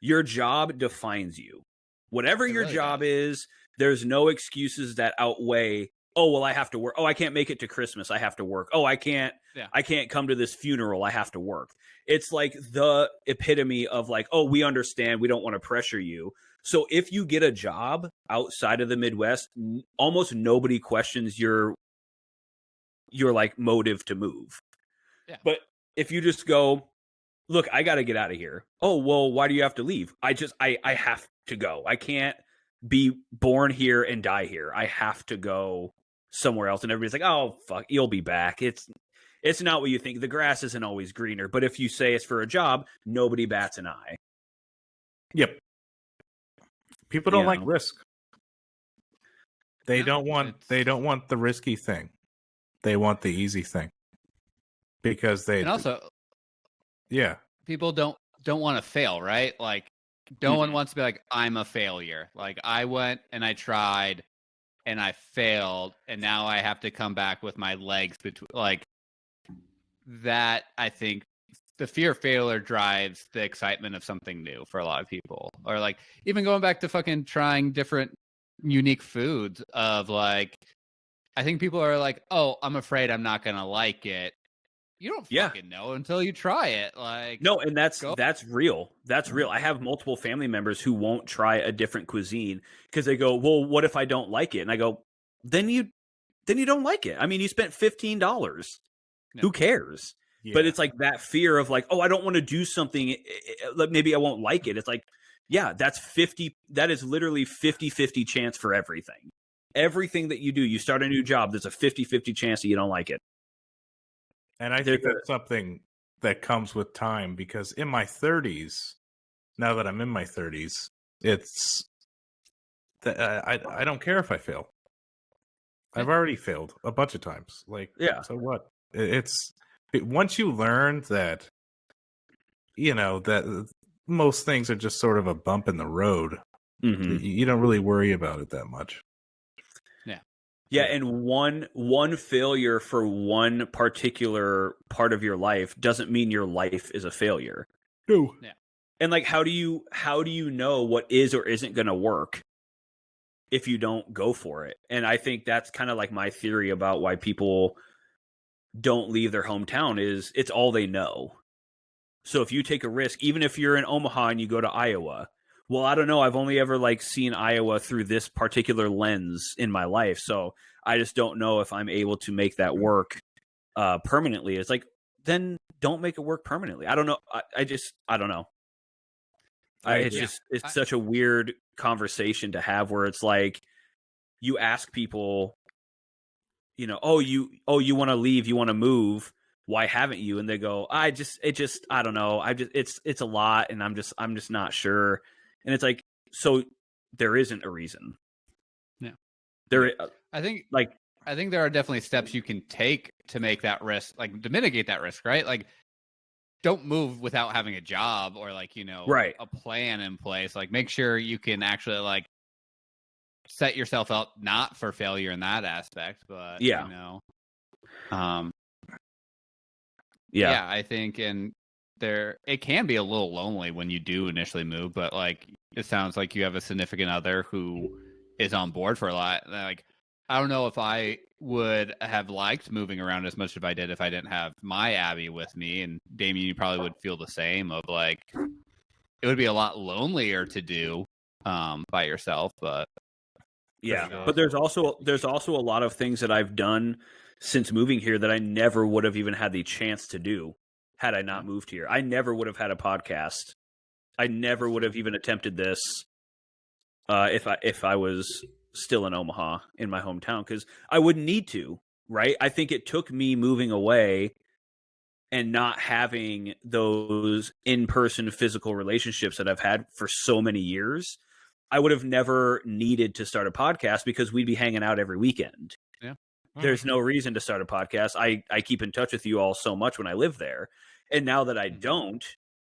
your job defines you. Whatever your job is, there's no excuses that outweigh, oh, well, I have to work. Oh, I can't make it to Christmas. I have to work. Oh, I can't come to this funeral. I have to work. It's like the epitome of like, oh, we understand. We don't want to pressure you. So if you get a job outside of the Midwest, almost nobody questions your like motive to move. Yeah. But if you just go, look, I got to get out of here. Oh, well, why do you have to leave? I have to go. I can't be born here and die here. I have to go somewhere else. And everybody's like, oh, fuck, you'll be back. It's not what you think. The grass isn't always greener. But if you say it's for a job, nobody bats an eye. Yep. People don't like risk. They don't want the risky thing. They want the easy thing. Because they, and also, people don't want to fail, right? Like, no one wants to be like, I'm a failure. Like, I went and I tried and I failed, and now I have to come back with my legs between. Like that, I think the fear of failure drives the excitement of something new for a lot of people. Or like even going back to fucking trying different unique foods of like, I think people are like, oh, I'm afraid I'm not gonna like it. You don't fucking know until you try it. Like, no, and that's real. That's real. I have multiple family members who won't try a different cuisine because they go, well, what if I don't like it? And I go, then you don't like it. I mean, you spent $15. No. Who cares? Yeah. But it's like that fear of like, oh, I don't want to do something. Maybe I won't like it. It's like, yeah, that's 50. That is literally 50-50 chance for everything. Everything that you do, you start a new job, there's a 50-50 chance that you don't like it. And I think that's something that comes with time, because in my 30s, now that I'm in my 30s, it's I don't care if I fail. I've already failed a bunch of times. Like, so what? Once you learn that, you know, that most things are just sort of a bump in the road, you don't really worry about it that much. Yeah, and one failure for one particular part of your life doesn't mean your life is a failure. No. Yeah. And like, how do you know what is or isn't going to work if you don't go for it? And I think that's kind of like my theory about why people don't leave their hometown is it's all they know. So if you take a risk, even if you're in Omaha and you go to Iowa, well, I don't know. I've only ever like seen Iowa through this particular lens in my life. So I just don't know if I'm able to make that work permanently. It's like, then don't make it work permanently. I don't know. I don't know. It's such a weird conversation to have where it's like you ask people, you know, you want to leave, you want to move. why haven't you? And they go, I don't know. It's a lot. And I'm just not sure. And it's like, so there isn't a reason. Yeah. There, I think like, I think there are definitely steps you can take to make that risk, like to mitigate that risk, right? Like, don't move without having a job or like, right. a plan in place. Like, make sure you can actually like set yourself up not for failure in that aspect, but Yeah. Yeah, I think it can be a little lonely when you do initially move, but like it sounds like you have a significant other who is on board for a lot. Like, I don't know if I would have liked moving around as much as I did if I didn't have my Abby with me. And Damien, you probably would feel the same of like it would be a lot lonelier to do by yourself, but yeah. Sure. But there's also a lot of things that I've done since moving here that I never would have even had the chance to do had I not moved here. I never would have had a podcast. I never would have even attempted this if I was still in Omaha in my hometown, because I wouldn't need to, right? I think it took me moving away and not having those in-person physical relationships that I've had for so many years. I would have never needed to start a podcast because we'd be hanging out every weekend. Yeah. There's no reason to start a podcast. I keep in touch with you all so much when I live there. And now that I don't,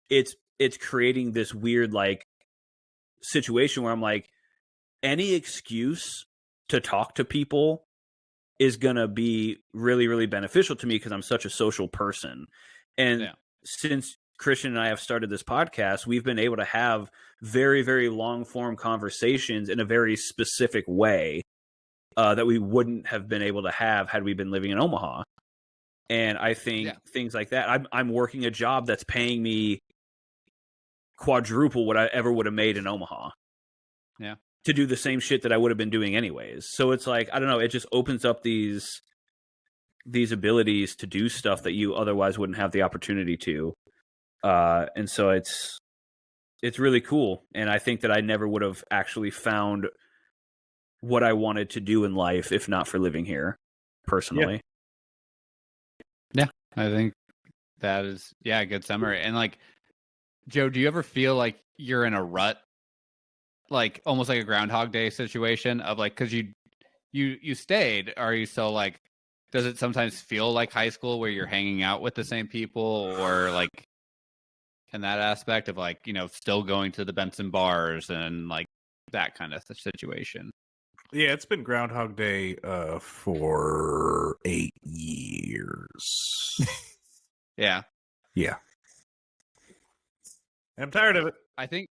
it's creating this weird like situation where I'm like, any excuse to talk to people is going to be really, really beneficial to me because I'm such a social person. And since Christian and I have started this podcast, we've been able to have very, very long form conversations in a very specific way that we wouldn't have been able to have had we been living in Omaha. And I think things like that, I'm working a job that's paying me quadruple what I ever would have made in Omaha. Yeah. To do the same shit that I would have been doing anyways. So it's like, I don't know, it just opens up these abilities to do stuff that you otherwise wouldn't have the opportunity to. And so it's really cool. And I think that I never would have actually found what I wanted to do in life if not for living here personally. Yeah, I think that is a good summary. And like, Joe, do you ever feel like you're in a rut? Like almost like a Groundhog Day situation of like, because you stayed. Are you so like, does it sometimes feel like high school where you're hanging out with the same people, or like in that aspect of like, still going to the Benson bars and like that kind of situation? Yeah, it's been Groundhog Day for 8 years. Yeah. Yeah. And I'm tired of it. I think,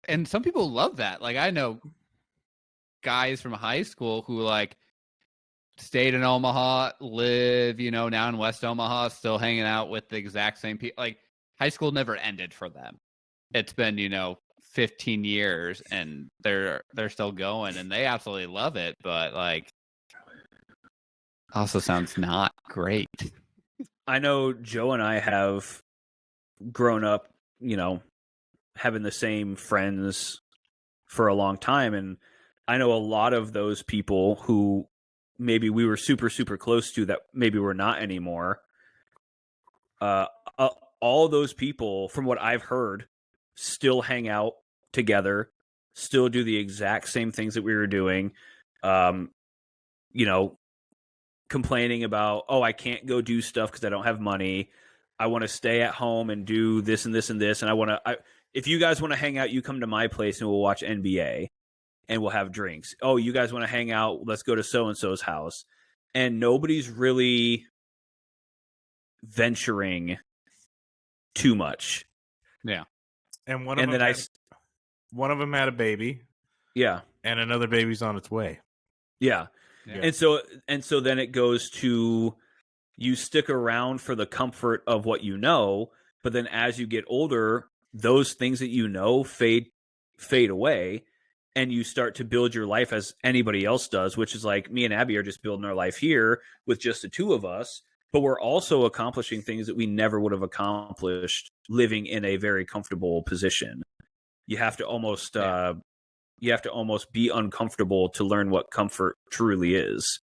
and some people love that. Like, I know guys from high school who like stayed in Omaha, live, now in West Omaha, still hanging out with the exact same people. Like, high school never ended for them. It's been, 15 years and they're still going and they absolutely love it. But like, also sounds not great. I know Joe and I have grown up, having the same friends for a long time. And I know a lot of those people who maybe we were super, super close to that maybe we're not anymore. All those people, from what I've heard, still hang out together, still do the exact same things that we were doing. Complaining about, I can't go do stuff because I don't have money. I want to stay at home and do this and this and this. And if you guys want to hang out, you come to my place and we'll watch NBA and we'll have drinks. Oh, you guys want to hang out? Let's go to so-and-so's house. And nobody's really venturing too much. Yeah. And one of them had a baby. Yeah. And another baby's on its way. Yeah. And so then it goes to, you stick around for the comfort of what you know, but then as you get older, those things that fade away, and you start to build your life as anybody else does, which is like me and Abby are just building our life here with just the two of us, but we're also accomplishing things that we never would have accomplished living in a very comfortable position. You have to almost be uncomfortable to learn what comfort truly is.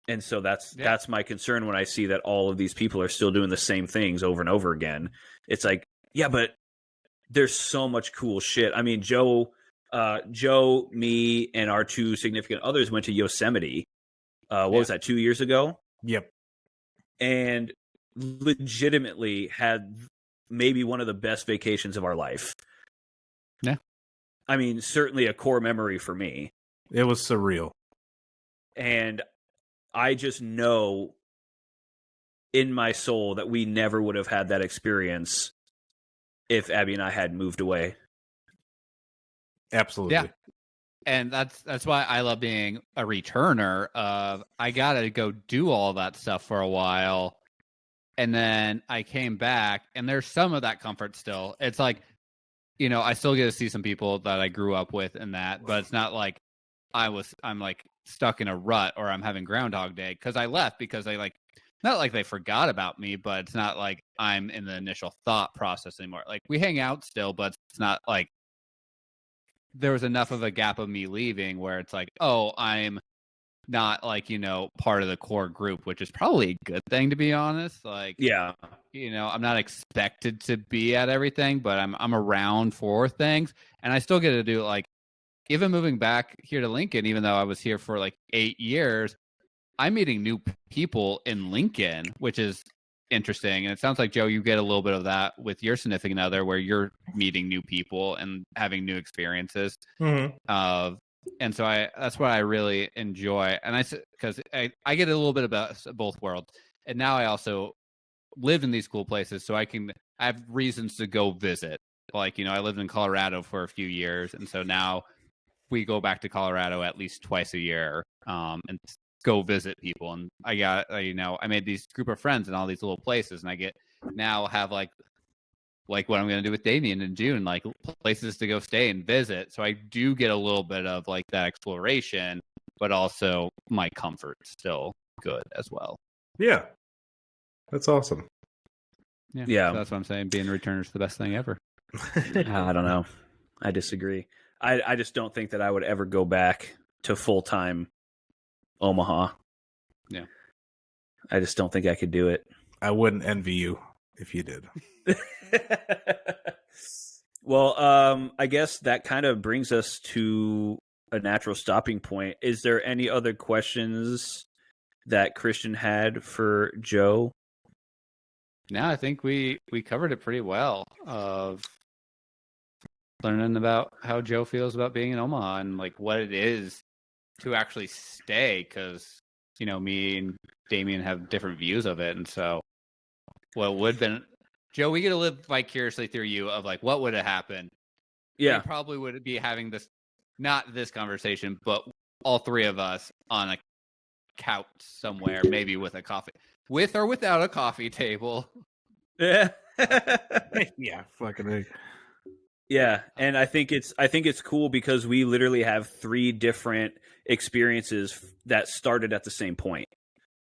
And so that's my concern when I see that all of these people are still doing the same things over and over again. It's like, yeah, but there's so much cool shit. I mean, Joe, me, and our two significant others went to Yosemite. What was that, 2 years ago? Yep. And legitimately had maybe one of the best vacations of our life. Yeah. I mean, certainly a core memory for me. It was surreal. And I just know in my soul that we never would have had that experience if Abby and I had moved away. Absolutely. Yeah. And that's why I love being a returner. I gotta go do all that stuff for a while, and then I came back, and there's some of that comfort still. It's like, you know, I still get to see some people that I grew up with and that, but it's not like I'm like stuck in a rut or I'm having Groundhog Day, because I left because they not like they forgot about me, but it's not like I'm in the initial thought process anymore. Like, we hang out still, but it's not like there was enough of a gap of me leaving where it's like, oh, I'm not like, you know, part of the core group, which is probably a good thing, to be honest. Like, Yeah. you know, I'm not expected to be at everything, but I'm around for things, and I still get to do, like, even moving back here to Lincoln, even though I was here for like 8 years, I'm meeting new people in Lincoln, which is interesting. And it sounds like, Joe, you get a little bit of that with your significant other, where you're meeting new people and having new experiences. Mm-hmm. And so that's what I really enjoy. And because I get a little bit about both worlds. And now I also live in these cool places, so I have reasons to go visit. Like, you know, I lived in Colorado for a few years, and so now we go back to Colorado at least twice a year, and go visit people. And I got, you know, I made these group of friends in all these little places, and I now have like what I'm going to do with Damien in June, like places to go stay and visit. So I do get a little bit of like that exploration, but also my comfort's still good as well. Yeah. That's awesome. Yeah. So that's what I'm saying. Being a returner is the best thing ever. I don't know. I disagree. I just don't think that I would ever go back to full-time Omaha. Yeah. I just don't think I could do it. I wouldn't envy you if you did. Well, I guess that kind of brings us to a natural stopping point. Is there any other questions that Christian had for Joe? No, I think we covered it pretty well, of learning about how Joe feels about being in Omaha and like what it is to actually stay, because, you know, me and Damien have different views of it. And so what would have been, Joe, we get to live vicariously through you of like what would have happened. Yeah. We probably would be having not this conversation, but all three of us on a couch somewhere, maybe with a coffee, with or without a coffee table. Yeah. Yeah, fucking A. Yeah, and I think it's cool because we literally have 3 different experiences that started at the same point.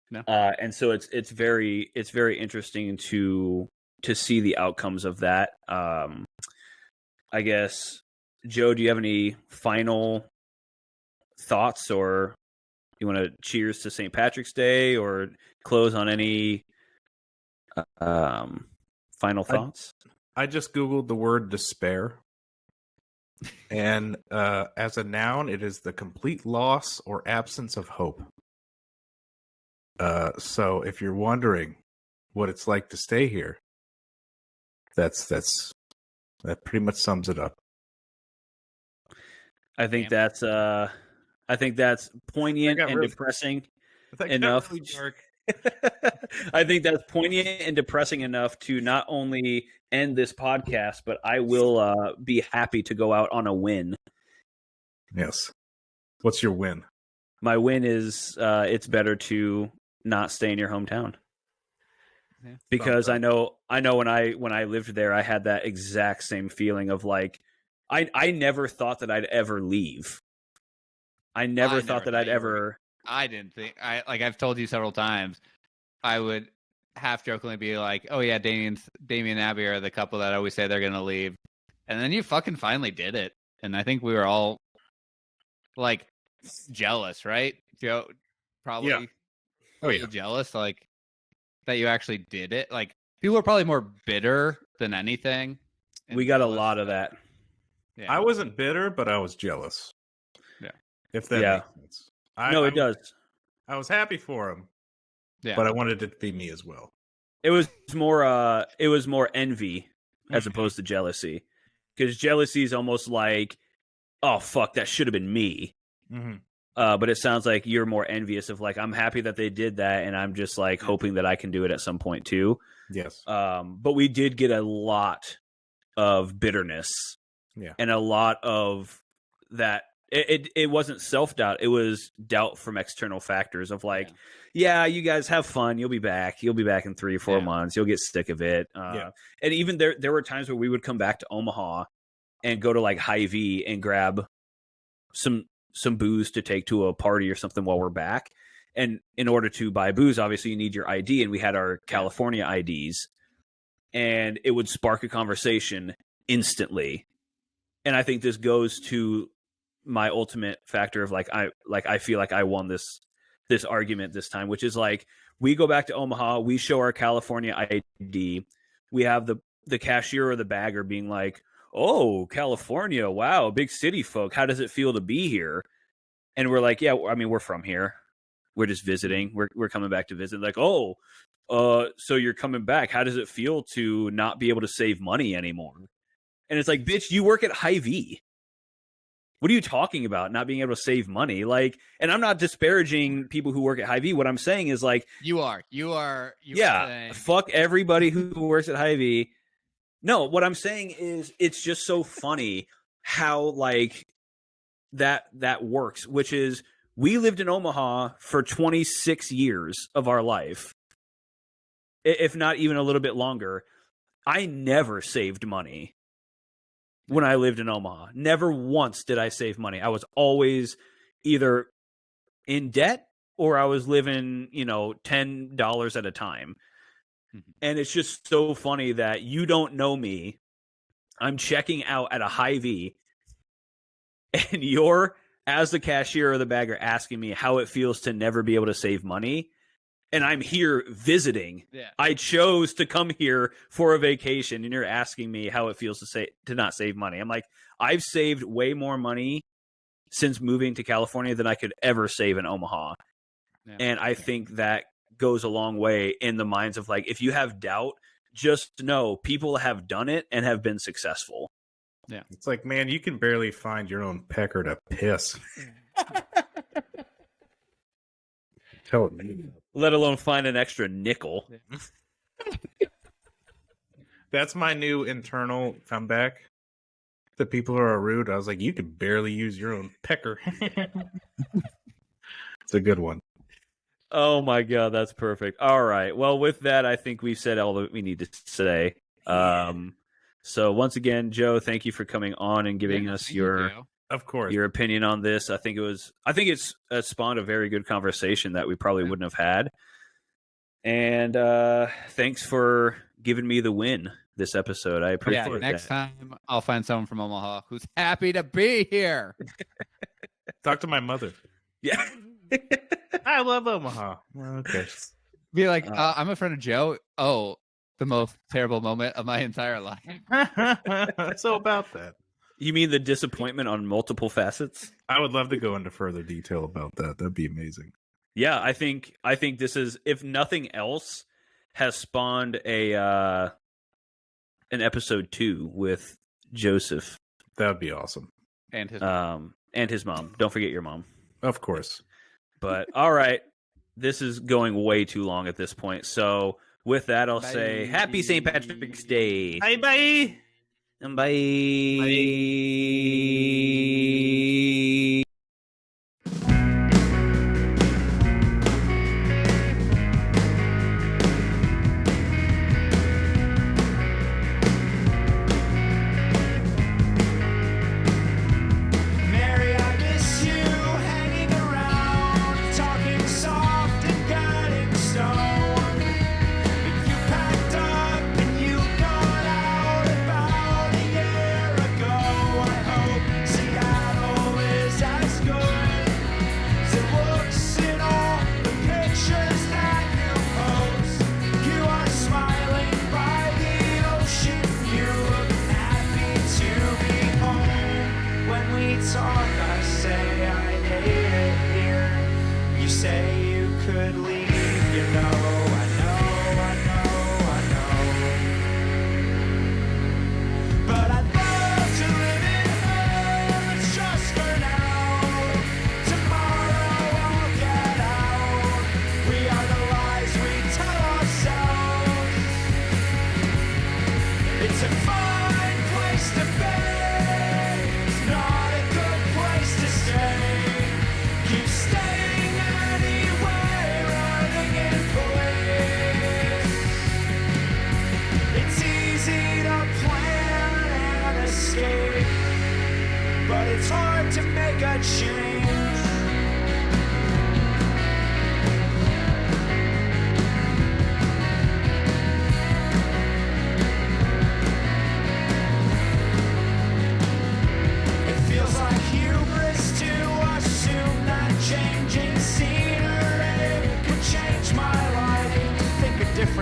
No. And so it's very interesting to see the outcomes of that. I guess, Joe, do you have any final thoughts, or you want to cheers to St. Patrick's Day, or close on any final thoughts? I just Googled the word despair. And as a noun, it is the complete loss or absence of hope. So if you're wondering what it's like to stay here, that pretty much sums it up. I think that's poignant and really- depressing That got enough. really dark. I think that's poignant and depressing enough to not only end this podcast, but I will be happy to go out on a win. Yes. What's your win? My win is it's better to not stay in your hometown. Yeah. Because I know when I lived there, I had that exact same feeling of like, I never thought that I'd ever leave. I never thought that I'd ever. I didn't think I've told you several times, I would half jokingly be like, oh yeah, Damien and Abby are the couple that always say they're gonna leave. And then you fucking finally did it. And I think we were all like jealous, right? Joe, probably. Yeah. Oh yeah. jealous, like that you actually did it. Like people are probably more bitter than anything. and We got a jealous lot of that- that. Yeah. I wasn't bitter, but I was jealous. Yeah. If that Yeah. makes sense. No, it does. I was happy for him, Yeah. but I wanted it to be me as well. It was more envy as opposed to jealousy. Because jealousy is almost like, oh fuck, that should have been me. Mm-hmm. But it sounds like you're more envious of like, I'm happy that they did that, and I'm just like hoping that I can do it at some point too. Yes. But we did get a lot of bitterness, and a lot of that. It wasn't self-doubt. It was doubt from external factors of like, yeah, you guys have fun. You'll be back. You'll be back in 3 or 4 months. You'll get sick of it. And even there were times where we would come back to Omaha and go to like Hy-Vee and grab some booze to take to a party or something while we're back. And in order to buy booze, obviously you need your ID. And we had our California IDs, and it would spark a conversation instantly. And I think this goes to my ultimate factor of like I feel like I won this argument this time, which is like, we go back to Omaha, we show our California ID, we have the cashier or the bagger being like, oh, California, wow, big city folk, how does it feel to be here? And we're like, yeah, I mean, we're from here, we're just visiting, we're coming back to visit. Like, oh, so you're coming back, how does it feel to not be able to save money anymore? And it's like, bitch, you work at Hy-Vee. What are you talking about? Not being able to save money? Like, and I'm not disparaging people who work at Hy-Vee. What I'm saying is like, you are saying, fuck everybody who works at Hy-Vee. No, what I'm saying is it's just so funny how like that works, which is we lived in Omaha for 26 years of our life, if not even a little bit longer. I never saved money. When I lived in Omaha, never once did I save money. I was always either in debt or I was living, $10 at a time. And it's just so funny that you don't know me. I'm checking out at a Hy-Vee, and you're, as the cashier or the bagger, asking me how it feels to never be able to save money. And I'm here visiting. Yeah. I chose to come here for a vacation, and you're asking me how it feels to not save money. I'm like, I've saved way more money since moving to California than I could ever save in Omaha. Yeah. And I think that goes a long way in the minds of like, if you have doubt, just know people have done it and have been successful. Yeah. It's like, man, you can barely find your own pecker to piss. Tell me. Let alone find an extra nickel. That's my new internal comeback. The people who are rude, I was like, you could barely use your own pecker. It's a good one. Oh my God, that's perfect. All right. Well, with that, I think we've said all that we need to say. So once again, Joe, thank you for coming on and giving us your opinion on this. I think it's spawned a very good conversation that we probably wouldn't have had. And thanks for giving me the win this episode. I appreciate it. Next time I'll find someone from Omaha who's happy to be here. Talk to my mother. Yeah. I love Omaha. Okay. Be like, I'm a friend of Joe. Oh, the most terrible moment of my entire life. So about that. You mean the disappointment on multiple facets? I would love to go into further detail about that. That'd be amazing. Yeah, I think this is, if nothing else, has spawned an episode 2 with Joseph. That would be awesome. And his mom. Don't forget your mom. Of course. But all right, this is going way too long at this point. So with that, I'll say happy St. Patrick's Day. Bye bye. And bye. See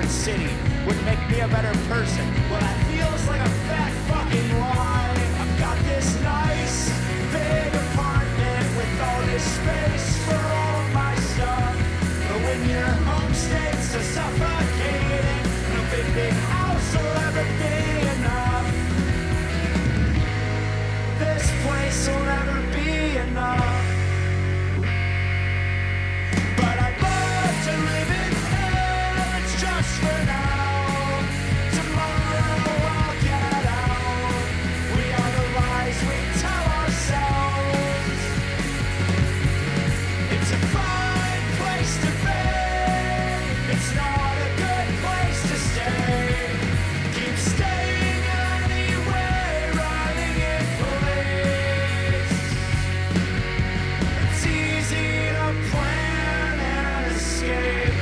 different city would make me a better person. Well, that feels like a fat fucking lie. I've got this nice big apartment with all this space for all of my stuff. But when your home states are suffocating, no big house will ever be enough. This place will never be enough. But I'd love to live in hell, it's just for now. Tomorrow I'll get out. We are the lies we tell ourselves. It's a fine place to be. It's not a good place to stay. Keep staying anyway, running in place. It's easy to plan and escape.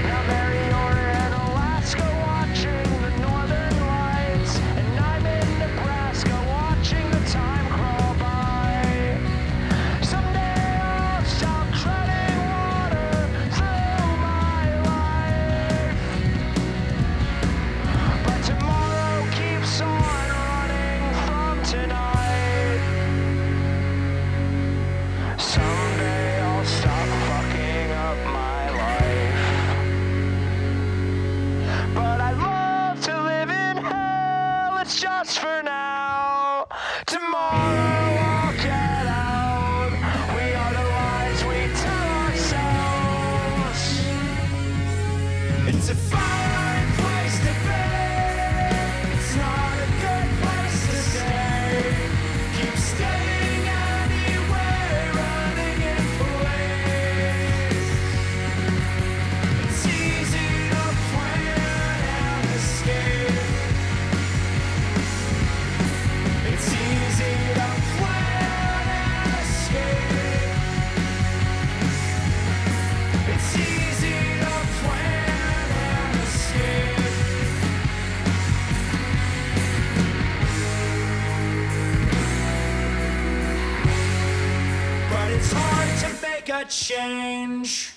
Now there you're in Alaska watching the northern lights, and I'm in Nebraska watching the time crawl by. Someday I'll stop treading water through my life, but tomorrow keeps on running from tonight. Someday I'll stop fucking up my life. But I'd love to live in hell, it's just for now. Tomorrow I'll get out. We are the lies we tell ourselves. It's a fine place to be. It's not a good place to stay. Keep staying anyway, running in place. It's easy to plan and escape. It's easy to plan and escape. It's easy to plan and escape. But it's hard to make a change.